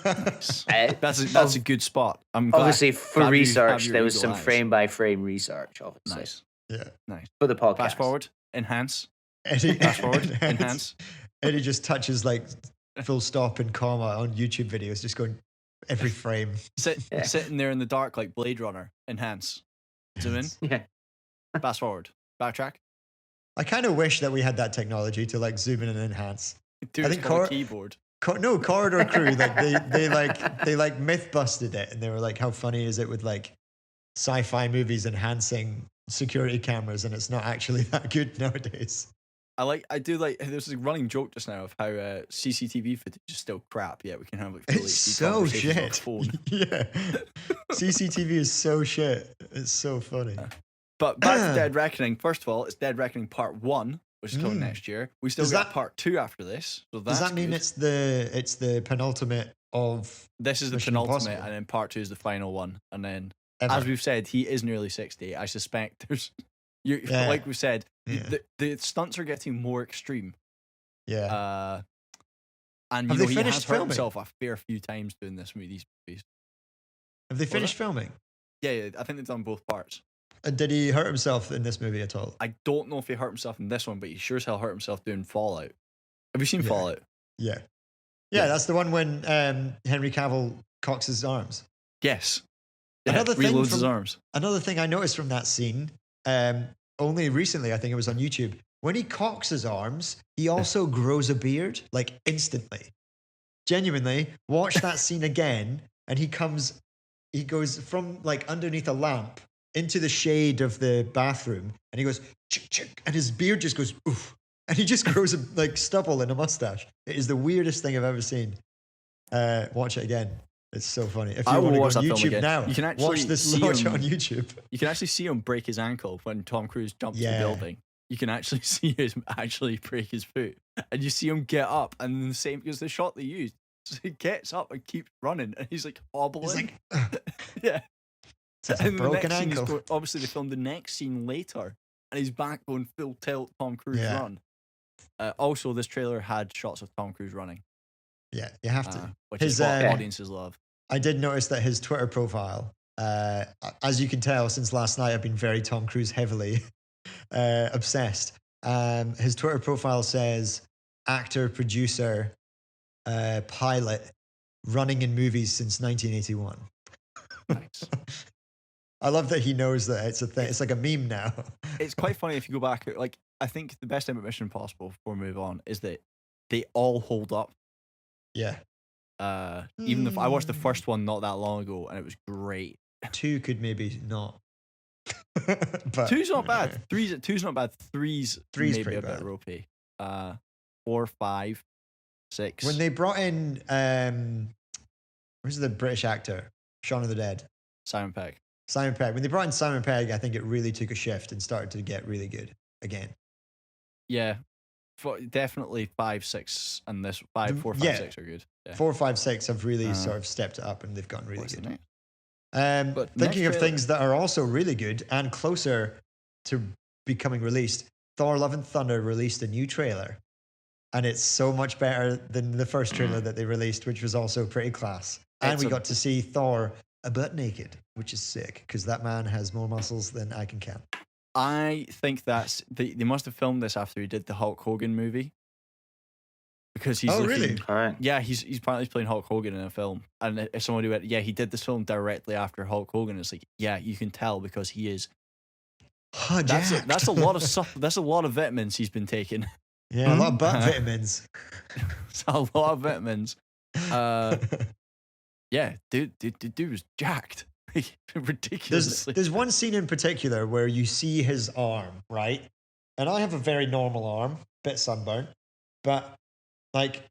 That's a good spot. I'm glad, obviously for research. There was some frame by frame research. Obviously, nice. Yeah, nice for the podcast. Fast forward, enhance. Eddie, fast forward, enhance. Eddie just touches like full stop and comma on YouTube videos, just going every frame. Sitting there in the dark like Blade Runner. Enhance. Zoom in. Yeah. Fast forward. Backtrack. I kind of wish that we had that technology to like zoom in and enhance. Dude, I think a keyboard. Corridor Crew, like they myth busted it, and they were like, how funny is it with like sci-fi movies enhancing security cameras, and it's not actually that good nowadays. I do like there's a running joke just now of how CCTV footage is still crap, yet we can have like full it's HD so shit. on phone. Yeah. CCTV is so shit. It's so funny. But back to Dead Reckoning. First of all, it's Dead Reckoning Part 1, which is coming next year. We still got Part 2 after this. So does that mean good. it's the penultimate of this is the Mission penultimate, Impossible? and then Part 2 is the final one. And then, Ever. as we've said, he is nearly 60. I suspect like we said, the stunts are getting more extreme. Yeah. And Have you know, they he finished has hurt filming? himself a fair few times doing these movies. Have they finished filming? Yeah, I think they've done both parts. Did he hurt himself in this movie at all? I don't know if he hurt himself in this one, but he sure as hell hurt himself doing Fallout. Have you seen Fallout? Yeah, that's the one when Henry Cavill cocks his arms. Yes. Another thing reloads his arms. Another thing I noticed from that scene, only recently, I think it was on YouTube, when he cocks his arms, he also grows a beard, like instantly. Genuinely, watch that scene again, and he goes from like underneath a lamp into the shade of the bathroom, and he goes, chick, chick, and his beard just goes, oof. And he just grows a like stubble and a mustache. It is the weirdest thing I've ever seen. Watch it again. It's so funny. If you want to go on YouTube now, you can actually watch this watch on YouTube. You can actually see him break his ankle when Tom Cruise jumps the building. You can actually see him actually break his foot. And you see him get up, and the same, because the shot they used, so he gets up and keeps running, and he's like hobbling. He's like, yeah. It's a broken ankle. Obviously, they filmed the next scene later, and he's back going full tilt Tom Cruise run. Also, this trailer had shots of Tom Cruise running. Yeah, you have to. Which is what audiences love. I did notice that his Twitter profile, as you can tell, since last night, I've been very Tom Cruise heavily obsessed. His Twitter profile says, actor, producer, pilot, running in movies since 1981. Nice. I love that he knows that it's a thing. It's like a meme now. It's quite funny if you go back. Like, I think the best thing about Mission Impossible, before we move on, is that they all hold up. Yeah. Even if I watched the first one not that long ago, and it was great. 2 could maybe not. But 2's not bad. 2's not bad. 3's maybe pretty a bit bad. ropey. 4, 5, 6. When they brought in, who's the British actor? Shaun of the Dead. Simon Pegg. When they brought in Simon Pegg, I think it really took a shift and started to get really good again. Yeah. Definitely 5, 6, and this 5, 4, 5, 6 are good. Yeah. 4, 5, 6 have really sort of stepped it up, and they've gotten really good. But thinking of things that are also really good and closer to becoming released, Thor: Love and Thunder released a new trailer, and it's so much better than the first trailer that they released, which was also pretty class. And we got to see Thor butt naked, which is sick, because that man has more muscles than I can count. I think that's they must have filmed this after he did the Hulk Hogan movie, because he's really? All right. Yeah, he's apparently playing Hulk Hogan in a film, and if somebody went, yeah, he did this film directly after Hulk Hogan, it's like, yeah, you can tell, because he is. That's a lot of stuff. That's a lot of vitamins he's been taking. Yeah, a lot of butt vitamins. It's a lot of vitamins. Yeah, dude was jacked. Ridiculous. There's one scene in particular where you see his arm, right? And I have a very normal arm, bit sunburnt, but like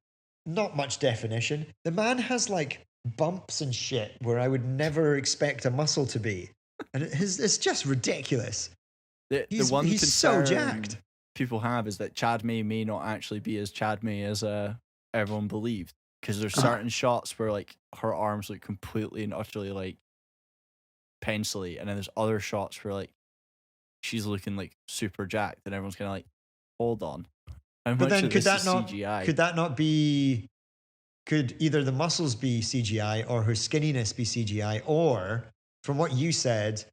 not much definition. The man has like bumps and shit where I would never expect a muscle to be. And it's just ridiculous. The one he's so jacked. People have is that Chad may not actually be as Chad May as everyone believed, because there's certain shots where like her arms look completely and utterly like pencily, and then there's other shots where like she's looking like super jacked, and everyone's kind of like, hold on. How but much then of could this that is not CGI? could that not be? Could either the muscles be CGI or her skinniness be CGI, or from what you said,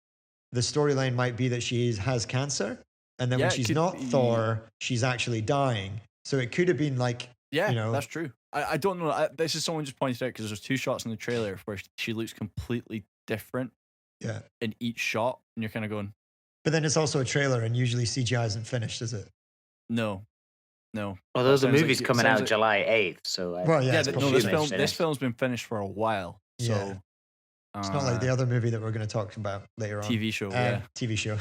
the storyline might be that she has cancer, and then when she's not Thor, she's actually dying. So it could have been like, that's true. I don't know. This is someone just pointed out because there's 2 shots in the trailer where she looks completely different. Yeah. In each shot, and you're kind of going. But then it's also a trailer, and usually CGI isn't finished, is it? No. Although the movie's coming out July 8th, so this film's been finished for a while. So it's not like the other movie that we're going to talk about later on. TV show, TV show.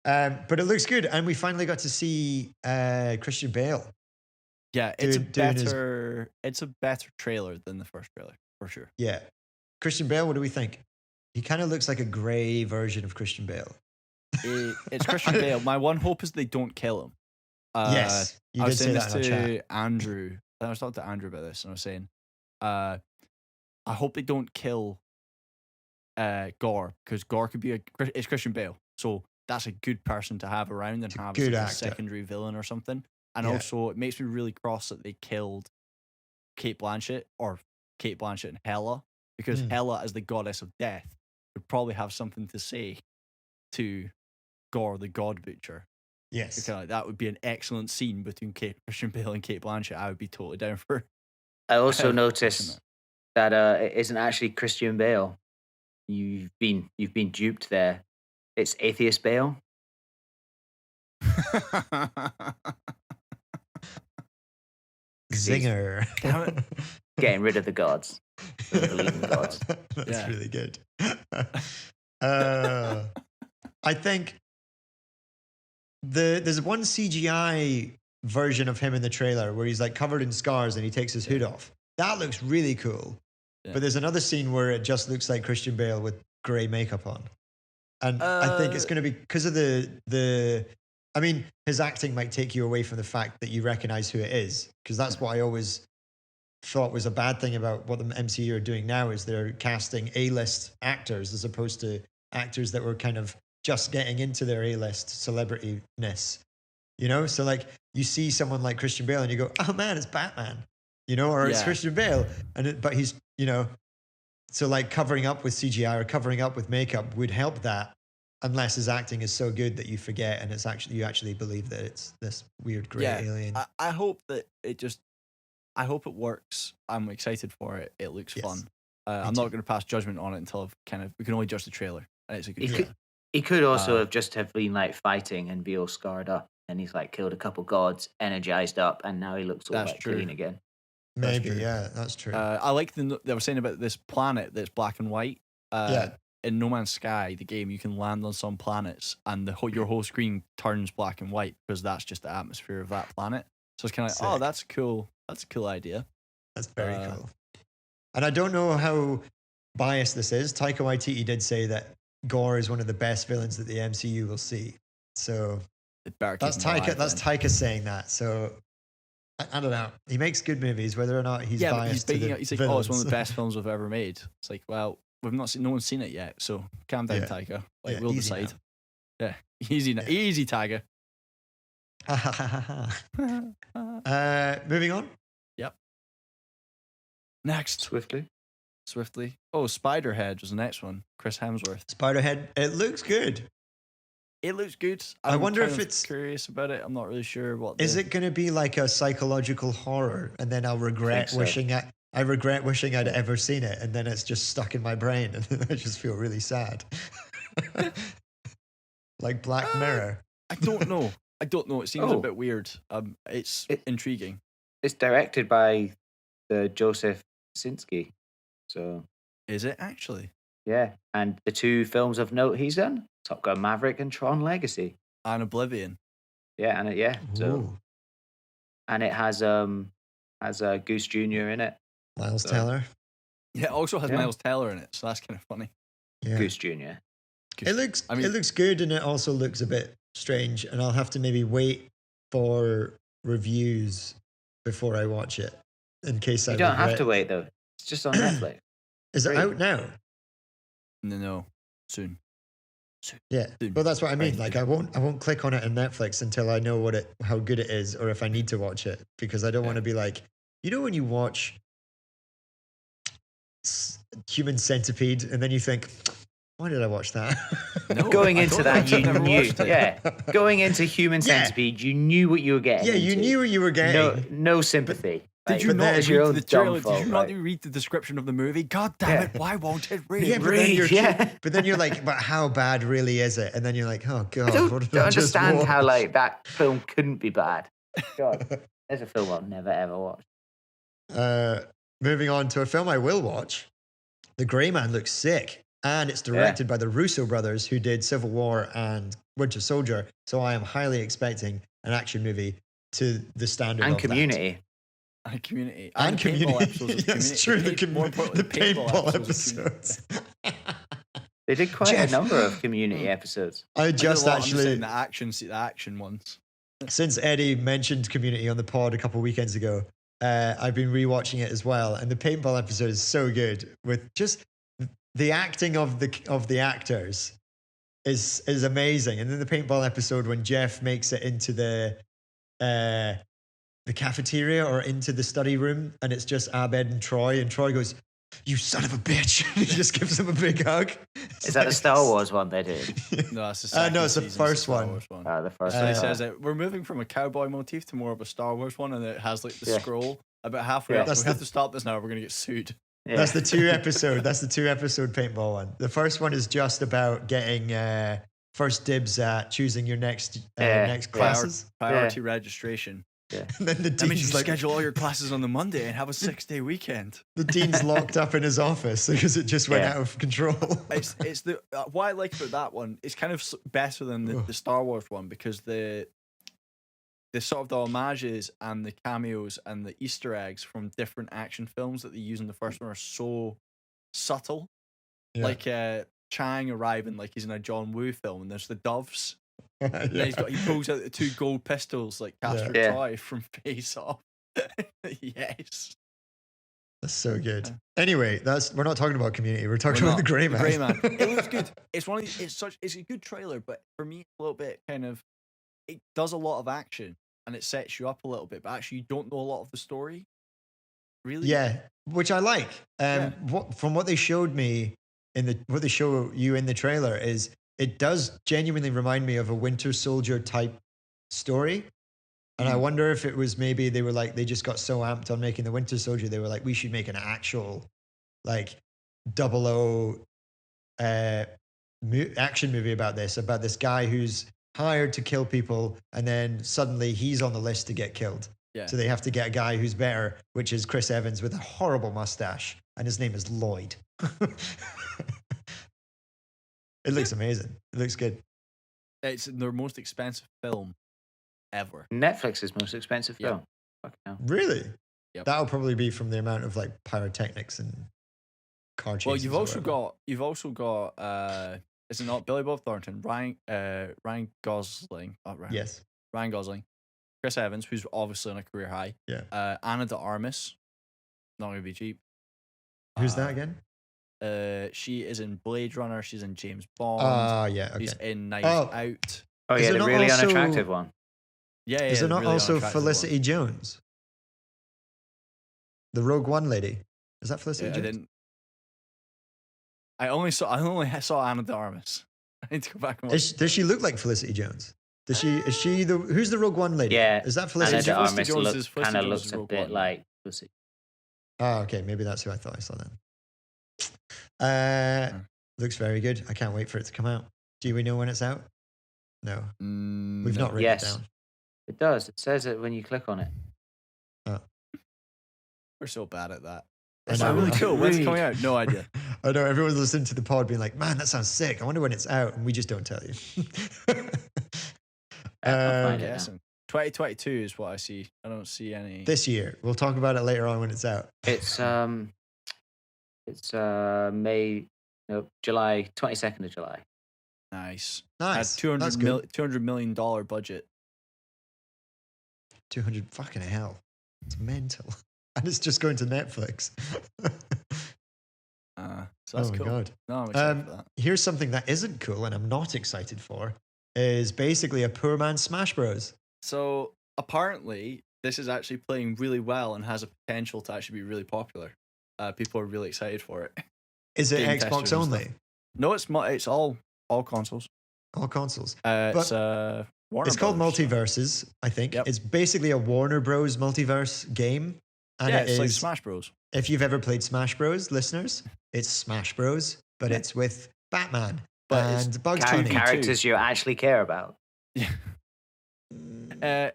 But it looks good, and we finally got to see Christian Bale. Yeah, it's a better trailer than the first trailer for sure. Yeah, Christian Bale. What do we think? He kind of looks like a grey version of Christian Bale. It's Christian Bale. My one hope is they don't kill him. Yes, you did say that in our chat. Andrew. I was talking to Andrew about this, and I was saying, I hope they don't kill Gore, because Gore could be it's Christian Bale, so that's a good person to have around and have as a secondary villain or something. And also, it makes me really cross that they killed Kate Blanchett and Hela, because Hela, as the goddess of death, would probably have something to say to Gore, the God Butcher. Yes. Kind of like, that would be an excellent scene between Christian Bale and Kate Blanchett. I would be totally down for. I also noticed that it isn't actually Christian Bale. You've been duped there. It's Atheist Bale. Zinger. Getting rid of the gods. Believing gods. That's really good. I think there's one CGI version of him in the trailer where he's like covered in scars and he takes his hood off. That looks really cool. Yeah. But there's another scene where it just looks like Christian Bale with grey makeup on. And I think it's going to be because of I mean, his acting might take you away from the fact that you recognize who it is, because that's what I always thought was a bad thing about what the MCU are doing now, is they're casting A-list actors as opposed to actors that were kind of just getting into their A-list celebrity-ness, So like you see someone like Christian Bale and you go, oh man, it's Batman, or it's Christian Bale. But he's, so like covering up with CGI or covering up with makeup would help that, unless his acting is so good that you forget and it's actually, you actually believe that it's this weird grey alien. I hope that I hope it works. I'm excited for it. It looks fun. I'm not going to pass judgment on it until we can only judge the trailer. And it's a good trailer. He could also have been like fighting and be all scarred up, and he's like killed a couple gods, energized up, and now he looks all clean again. Maybe, that's true. I like they were saying about this planet that's black and white. In No Man's Sky, the game, you can land on some planets and your whole screen turns black and white because that's just the atmosphere of that planet. So it's kind of like, that's cool. That's a cool idea. That's very cool. And I don't know how biased this is. Taika Waititi did say that Gore is one of the best villains that the MCU will see. So that's Taika saying that. So I don't know. He makes good movies, whether or not he's biased. He's like, it's one of the best films we've ever made. It's like, well, we've not seen, no one's seen it yet, so calm down, Taika. Like, we'll decide. Now. Yeah, easy now. Easy, Taika. Moving on. Yep. Next. Swiftly. Oh, Spiderhead was the next one. Chris Hemsworth. Spiderhead. It looks good. I wonder if it's curious about it. I'm not really sure what. Is it going to be like a psychological horror, and then I'll regret wishing I'd ever seen it, and then it's just stuck in my brain, and then I just feel really sad. Like Black Mirror. I don't know. It seems a bit weird. It's intriguing. It's directed by the Joseph Kosinski. So is it actually? Yeah, and the 2 films of note he's done: Top Gun: Maverick and Tron Legacy, and Oblivion. Yeah, and so, and it has Goose Jr. in it. Miles Teller. Yeah, it also has Miles Teller in it, so that's kind of funny. Yeah. Goose Jr. It looks good, and it also looks a bit strange, and I'll have to maybe wait for reviews before I watch it, in case You don't have to wait though. It's just on Netflix. Is it out now? No, soon. Yeah, well, that's what I mean. Like, I won't click on it on Netflix until I know how good it is, or if I need to watch it, because I don't want to be like, when you watch Human Centipede and then you think, why did I watch that? No, going into that, you knew. Yeah, going into Human Centipede, you knew what you were getting. Yeah, you knew what you were getting. No sympathy. Did you not read the trailer? Did you not read the description of the movie? God damn it! Why won't it read? Yeah, but then you're like, but how bad really is it? And then you're like, oh god, I don't understand how like that film couldn't be bad. God, there's a film I'll never ever watch. Moving on to a film I will watch. The Grey Man looks sick, and it's directed by the Russo brothers, who did Civil War and Winter Soldier. So I am highly expecting an action movie to the standard and of Community. And Community. And Community. Yes, true. The paintball episodes. They did quite a number of Community episodes. I just actually... the action ones. Since Eddie mentioned Community on the pod a couple of weekends ago, I've been rewatching it as well. And the paintball episode is so good, with just the acting of the actors is amazing. And then the paintball episode, when Jeff makes it into the cafeteria or into the study room, and it's just Abed and Troy goes, "You son of a bitch." He just gives him a big hug. Is that the Star Wars one they did? No, it's the second no, it's the first one. The first one. He says that we're moving from a cowboy motif to more of a Star Wars one, and it has like the scroll about halfway up. We have to stop this now, we're going to get sued. Yeah. That's the two episode paintball one. The first one is just about getting first dibs at choosing your next classes. Priority registration. Yeah. And then the dean's that means you schedule all your classes on the Monday and have a 6-day weekend. The dean's locked up in his office because it just went out of control. It's the what I like about that one. It's kind of better than the Star Wars one, because the sort of the homages and the cameos and the Easter eggs from different action films that they use in the first one are so subtle. Yeah. Like Chang arriving like he's in a John Woo film, and there's the doves. And he pulls out the two gold pistols like Castor Troy from Face Off. Yes. That's so good. Anyway, we're not talking about Community. We're talking about the Grey Man. Grey Man. It looks good. It's one of these, it's a good trailer, but for me, a little bit kind of, it does a lot of action and it sets you up a little bit, but actually you don't know a lot of the story. Really? Yeah, which I like. From what they showed me what they show you in the trailer is, it does genuinely remind me of a Winter Soldier type story. And I wonder if it was maybe they were like, they just got so amped on making the Winter Soldier, they were like, we should make an actual like 00 action movie about this guy who's hired to kill people, and then suddenly he's on the list to get killed. Yeah. So they have to get a guy who's better, which is Chris Evans with a horrible mustache, and his name is Lloyd. It looks amazing. It looks good. It's their most expensive film ever. Netflix's most expensive film. Yep. Really? Yep. That'll probably be from the amount of like pyrotechnics and car chases. Well, you've also got is it not Billy Bob Thornton, Ryan Gosling? Oh, right. Yes. Ryan Gosling, Chris Evans, who's obviously on a career high. Yeah. Ana de Armas, not gonna be cheap. Who's that again? She is in Blade Runner. She's in James Bond. Yeah. Okay. She's in Knives Out. Oh yeah, the really unattractive one. Yeah. Is it not really also Felicity Jones? The Rogue One lady. Is that Felicity Jones? I only saw Ana de Armas. I need to go back and watch. Does she look like Felicity Jones? Is she who's the Rogue One lady? Yeah. Is that Felicity Jones? Ana de Armas kind of looks a bit like Felicity. Oh, okay. Maybe that's who I thought I saw then. Looks very good. I can't wait for it to come out. Do we know when it's out? No. We've not written it down. It does. It says it when you click on it. Oh. We're so bad at that. It's really cool. When's it coming out? No idea. I know everyone's listening to the pod being like, man, that sounds sick. I wonder when it's out. And we just don't tell you. I'll find it 2022 is what I see. I don't see any. This year. We'll talk about it later on when it's out. It's July 22nd of July. Nice. Had $200 million budget. 200 fucking hell. It's mental. And it's just going to Netflix. So that's cool. God. No, I'm excited for that. Here's something that isn't cool and I'm not excited for, is basically a poor man's Smash Bros. So apparently this is actually playing really well and has a potential to actually be really popular. People are really excited for it. Is it Xbox only? No, it's all consoles. All consoles. It's Warner it's called Brothers, Multiverses, I think. Yep. It's basically a Warner Bros. Multiverse game. And it's like Smash Bros. If you've ever played Smash Bros, listeners, it's Smash Bros, but it's with Batman and Bugs Bunny. Characters you actually care about. Yeah.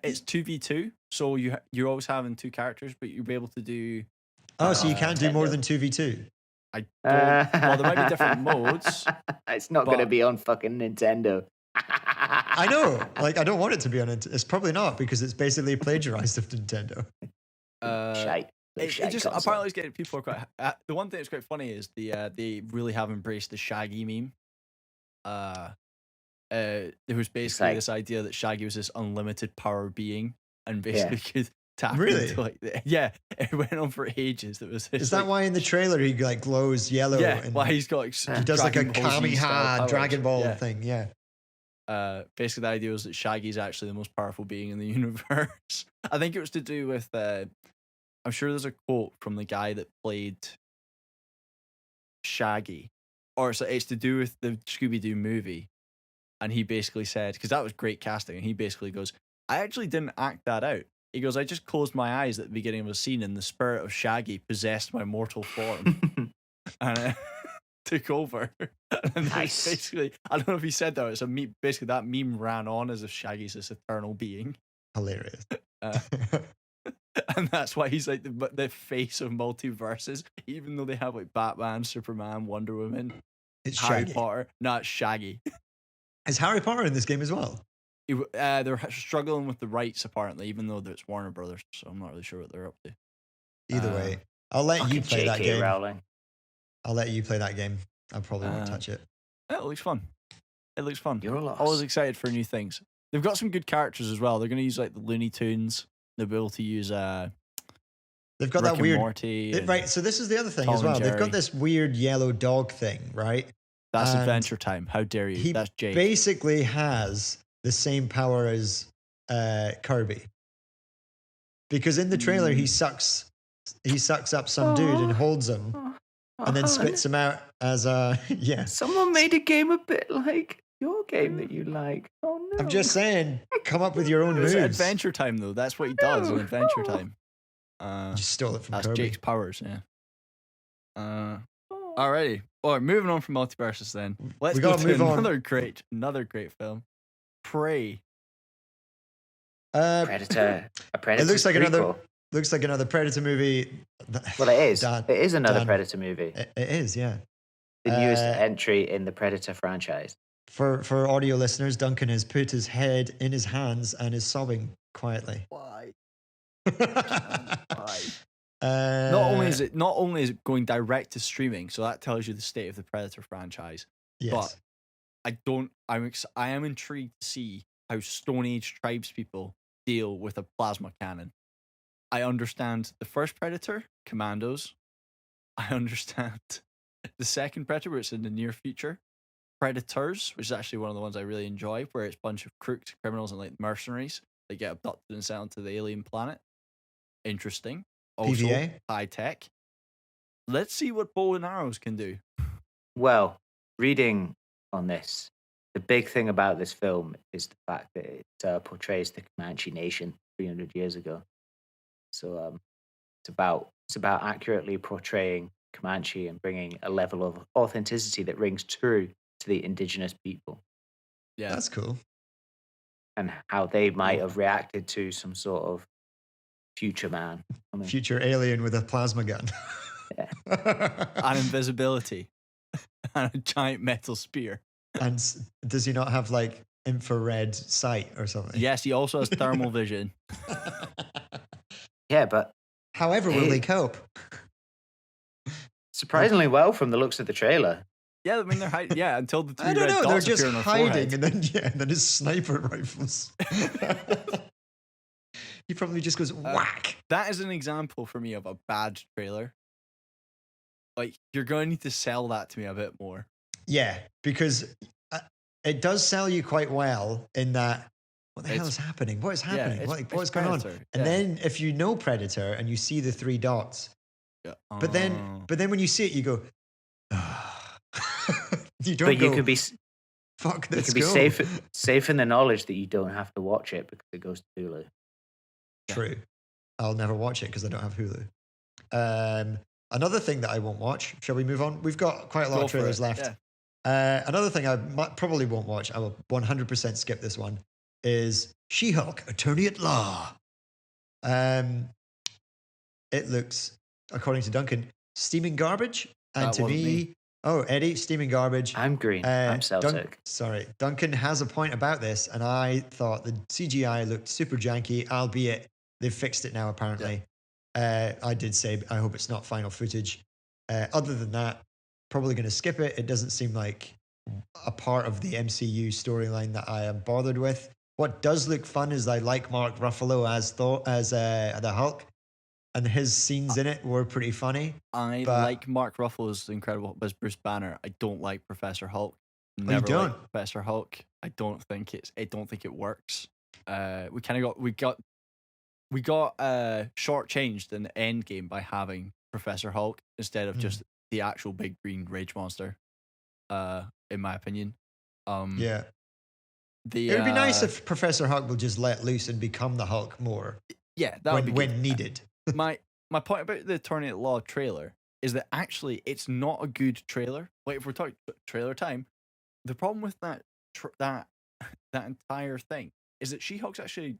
It's 2v2, so you're always having two characters, but you'll be able to do... so you can't do more than 2v2? I don't... well, there might be different modes. It's not going to be on fucking Nintendo. I know. Like, I don't want it to be on it. It's probably not, because it's basically plagiarized of Nintendo. Shite. It just apparently it's getting people are quite. The one thing that's quite funny is they really have embraced the Shaggy meme. There was basically this idea that Shaggy was this unlimited power being and basically could tap into like it went on for ages. That was is that why in the trailer he like glows yellow? Yeah, and why he's got he does like a Kamehameha Dragon Ball thing. Yeah. Basically, the idea was that Shaggy's actually the most powerful being in the universe. I think it was to do with. I'm sure there's a quote from the guy that played Shaggy, or it's to do with the Scooby-Doo movie, and he basically said, because that was great casting, and he basically goes, I actually didn't act that out. He goes, I just closed my eyes at the beginning of a scene, and the spirit of Shaggy possessed my mortal form, and took over. And nice. Basically, I don't know if he said that. It's a meme. Basically, that meme ran on as if Shaggy's this eternal being. Hilarious. And that's why he's like the face of Multiverses, even though they have like Batman, Superman, Wonder Woman, it's Harry Shaggy. Potter. Not Shaggy. Is Harry Potter in this game as well? They're struggling with the rights apparently, even though it's Warner Brothers. So I'm not really sure what they're up to. Either way, I'll let you play that game. Rowling. I'll let you play that game. I probably won't touch it. It looks fun. It looks fun. You're a loss. Always excited for new things. They've got some good characters as well. They're going to use like the Looney Tunes. They'll be able to use they've got Rick that weird Morty right. So this is the other thing Tom as well. and They've Jerry. got this weird yellow dog thing, right? That's And Adventure Time. How dare you? That's Jake. Basically has the same power as Kirby, because in the trailer he sucks up some dude and holds him, and then spits him out as a Someone made a game a bit like your game that you like. Oh no! I'm just saying, come up with your own moves. It's Adventure Time though. That's what he does in Adventure Time. Just stole it from that's Kirby. Jake's powers. Yeah. Alrighty. All right, moving on from Multiverses then. Let's go to another great film. Prey. Predator. A Predator. It looks like prequel. another Predator movie. Well, it is. It is another Predator movie. It is, yeah. The newest entry in the Predator franchise. For audio listeners, Duncan has put his head in his hands and is sobbing quietly. Why? Why? Not only is it going direct to streaming, so that tells you the state of the Predator franchise. Yes. But I am intrigued to see how Stone Age tribespeople deal with a plasma cannon. I understand the first Predator, Commandos. I understand the second Predator, where it's in the near future. Predators, which is actually one of the ones I really enjoy, where it's a bunch of crooks, criminals, and like mercenaries that get abducted and sent onto the alien planet. Interesting. Also, PVA? high tech. Let's see what bow and arrows can do. Well, reading on this, the big thing about this film is the fact that it portrays the Comanche Nation 300 years ago. So it's about accurately portraying Comanche and bringing a level of authenticity that rings true to the indigenous people. Yeah, that's cool. And how they might have reacted to some sort of future man. Future alien with a plasma gun. And invisibility. And a giant metal spear. And does he not have like infrared sight or something? Yes, he also has thermal vision. Yeah, but however will they cope? Surprisingly well from the looks of the trailer. Yeah, I mean they're hiding. Yeah, until the three I don't red know. dots They're just appear on her hiding, forehead. and then his sniper rifles. He probably just goes whack. That is an example for me of a bad trailer. like you're going to need to sell that to me a bit more. Yeah, because it does sell you quite well in that. What the hell is happening? What is happening? What's going on? And then if you know Predator and you see the 3 dots, but then when you see it, you go, you don't. But you could be fuck this. You could be safe in the knowledge that you don't have to watch it because it goes to Hulu. True. I'll never watch it because I don't have Hulu. Another thing that I won't watch. Shall we move on? We've got quite a lot of trailers left. Yeah. Another thing I probably won't watch. I will 100% skip this one. Is She-Hulk, Attorney at Law. It looks, according to Duncan, steaming garbage. And to me, Eddie, steaming garbage. I'm green. I'm Celtic. Duncan has a point about this, and I thought the CGI looked super janky, albeit they've fixed it now, apparently. Yeah. I did say, I hope it's not final footage. Other than that, probably going to skip it. It doesn't seem like a part of the MCU storyline that I am bothered with. What does look fun is I like Mark Ruffalo as Thor, as the Hulk, and his scenes in it were pretty funny. I like Mark Ruffalo's incredible as Bruce Banner. I don't like Professor Hulk. Never liked Professor Hulk. I don't think it works. We got shortchanged in the Endgame by having Professor Hulk instead of just the actual big green rage monster. In my opinion, yeah. It would be nice if Professor Hulk will just let loose and become the Hulk more. Yeah, that would be good. When needed. My point about the Attorney at Law trailer is that actually it's not a good trailer. Like if we're talking trailer time, the problem with that entire thing is that She-Hulk's actually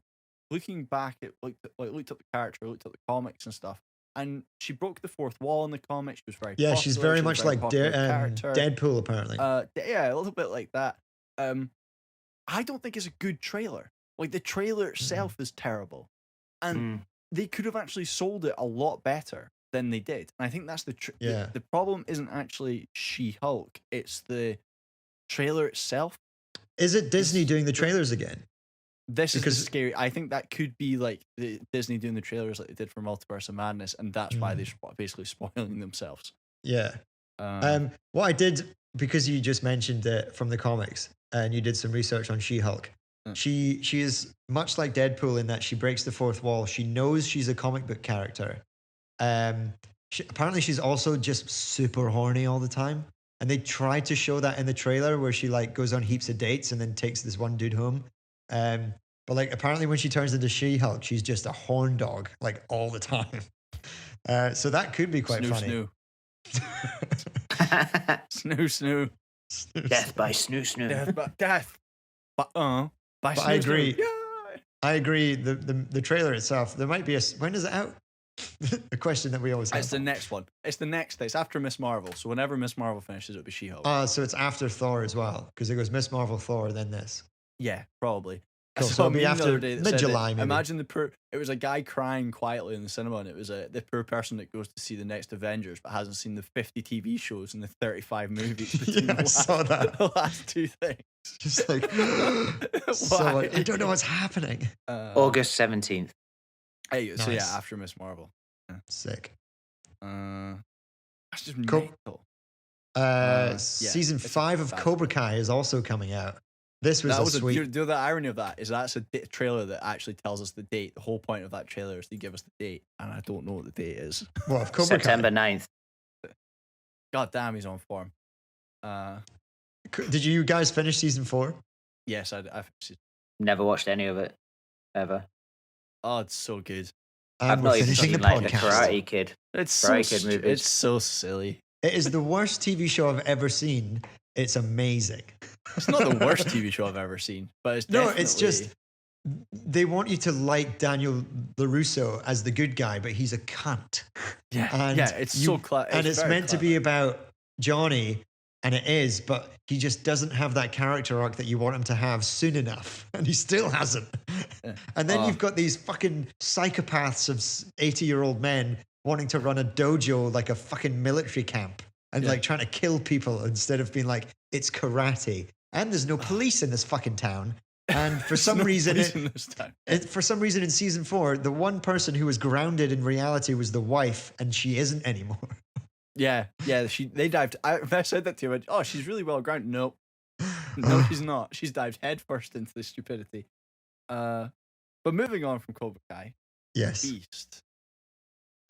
looking back at looked at the character, looked at the comics and stuff, and she broke the fourth wall in the comics. She was very popular. She's very much like Deadpool apparently. Yeah, a little bit like that. I don't think it's a good trailer. Like the trailer itself is terrible, and they could have actually sold it a lot better than they did. And I think that's the problem. Isn't actually She-Hulk; it's the trailer itself. Is it Disney doing the trailers again? This is scary. I think that could be like the Disney doing the trailers like they did for Multiverse of Madness, and that's why they're basically spoiling themselves. Yeah. What I did, because you just mentioned it from the comics, and you did some research on She-Hulk. She is much like Deadpool in that she breaks the fourth wall. She knows she's a comic book character. Apparently she's also just super horny all the time. And they tried to show that in the trailer where she like goes on heaps of dates and then takes this one dude home. But like apparently when she turns into She-Hulk, she's just a horn dog like all the time. So that could be quite funny. Snoo. Death by snoo. Death. But I agree. Yeah. I agree. The trailer itself, there might be when is it out? The question that we always have. It's the next one. It's after Miss Marvel. So whenever Miss Marvel finishes, it'll be She-Hulk. So it's after Thor as well, because it goes Miss Marvel, Thor, then this. Yeah, probably. Cool. So it'll be after mid-July, maybe. Imagine it was a guy crying quietly in the cinema, and it was the poor person that goes to see the next Avengers but hasn't seen the 50 TV shows and the 35 movies. I saw that. The last two things. Just like, I don't know what's happening. August 17th. Hey, so yeah, after Miss Marvel. Yeah. Sick. That's just cool. Mental. Season 5 of Cobra Kai is also coming out. This was sweet. The irony of that is that's a trailer that actually tells us the date. The whole point of that trailer is to give us the date, and I don't know what the date is. Well, of Cobra September Kai. 9th. God damn, he's on form. Did you guys finish season 4? Yes, I've never watched any of it ever. Oh, it's so good. I've not even seen like the Karate Kid. Kid movies. It's so silly. It is the worst TV show I've ever seen. It's amazing. It's not the worst TV show I've ever seen, but it's definitely... it's just they want you to like Daniel LaRusso as the good guy, but he's a cunt. Yeah, it's so clever. And it's meant to be about Johnny, and it is, but he just doesn't have that character arc that you want him to have soon enough, and he still hasn't. Yeah. And then you've got these fucking psychopaths of 80-year-old men wanting to run a dojo like a fucking military camp. And like trying to kill people instead of being like, it's karate. And there's no police in this fucking town. And for some reason, for some reason in season 4, the one person who was grounded in reality was the wife, and she isn't anymore. Yeah. They dived. I said that to you. Oh, she's really well grounded. Nope. No, she's not. She's dived headfirst into the stupidity. But moving on from Cobra Kai. Yes. Beast.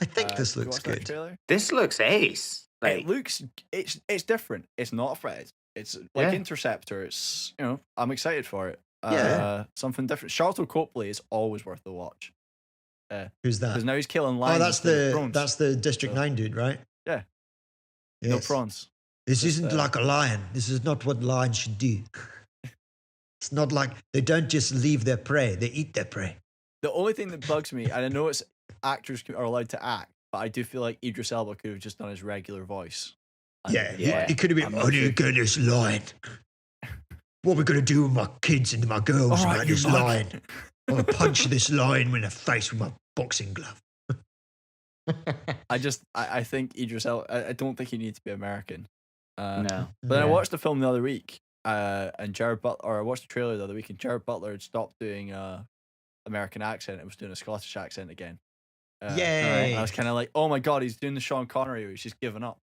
I think this looks good. This looks ace. It looks. It's different. It's not a threat. It's like Interceptor. It's I'm excited for it. Something different. Charlton Copley is always worth the watch. Who's that? Because now he's killing lions. Oh, that's the District 9 dude, right? Yeah. Yes. No prawns. This isn't like a lion. This is not what lions should do. It's not like they don't just leave their prey; they eat their prey. The only thing that bugs me, and I know it's actors are allowed to act, but I do feel like Idris Elba could have just done his regular voice. He could have been. How do you get this lion? What are we gonna do with my kids and my girls about this lion? I'm gonna punch this lion in the face with my boxing glove. I think Idris Elba. I don't think he needs to be American. No. But I watched the film the other week, and Jared Butler. Or I watched the trailer the other week, and Jared Butler had stopped doing American accent. It was doing a Scottish accent again. Yay! I was kind of like, oh my god, he's doing the Sean Connery. He's just given up.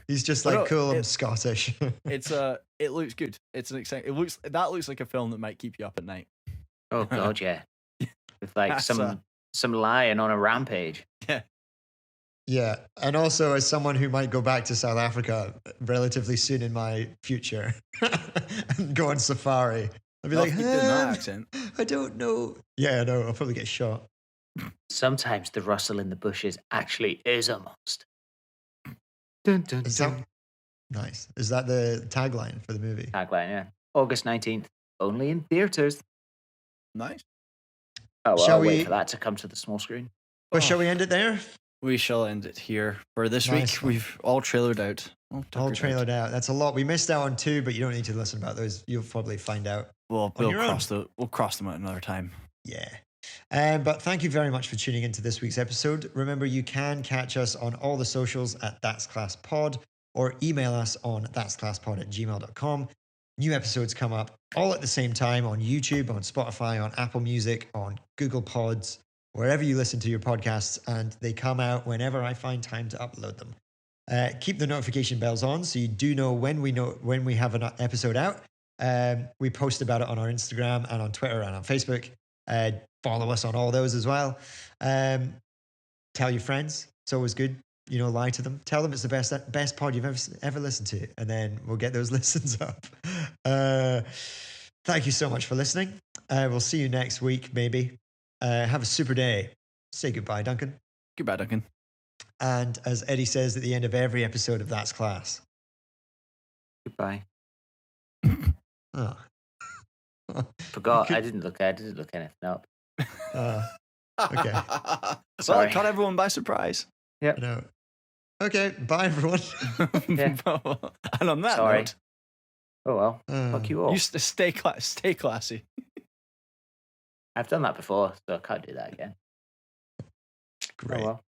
He's just like, cool. I'm Scottish. It looks good. It's an exciting. That looks like a film that might keep you up at night. Oh god, yeah. With like some lion on a rampage. Yeah. Yeah, and also as someone who might go back to South Africa relatively soon in my future and go on safari, I'd be like, doing that accent. I don't know. Yeah, I know. I'll probably get shot. Sometimes the rustle in the bushes actually is a monster. Dun, dun, dun. Nice. Is that the tagline for the movie? Tagline, yeah. August 19th, only in theaters. Nice. Oh, well, I'll wait for that to come to the small screen. Well, shall we end it there? We shall end it here for this week. We've all trailered out. All trailered out. That's a lot. We missed out on 2, but you don't need to listen about those. You'll probably find out. We'll cross them out another time. Yeah. But thank you very much for tuning into this week's episode. Remember, you can catch us on all the socials at That's Class Pod or email us on that'sclasspod@gmail.com. New episodes come up all at the same time on YouTube, on Spotify, on Apple Music, on Google Pods, wherever you listen to your podcasts, and they come out whenever I find time to upload them. Keep the notification bells on so you do know when we have an episode out. We post about it on our Instagram and on Twitter and on Facebook. Follow us on all those as well. Tell your friends. It's always good. Lie to them. Tell them it's the best pod you've ever listened to, and then we'll get those listens up. Thank you so much for listening. We'll see you next week, maybe. Have a super day. Say goodbye, Duncan. Goodbye, Duncan. And as Eddie says at the end of every episode of That's Class. Goodbye. Oh. Forgot. I didn't look anything up. Okay. Sorry. Well, it caught everyone by surprise. Yep. No. Okay. Bye, everyone. Yeah. And on that note. Oh well. Fuck you all. You stay classy. I've done that before, so I can't do that again. Great. Oh well.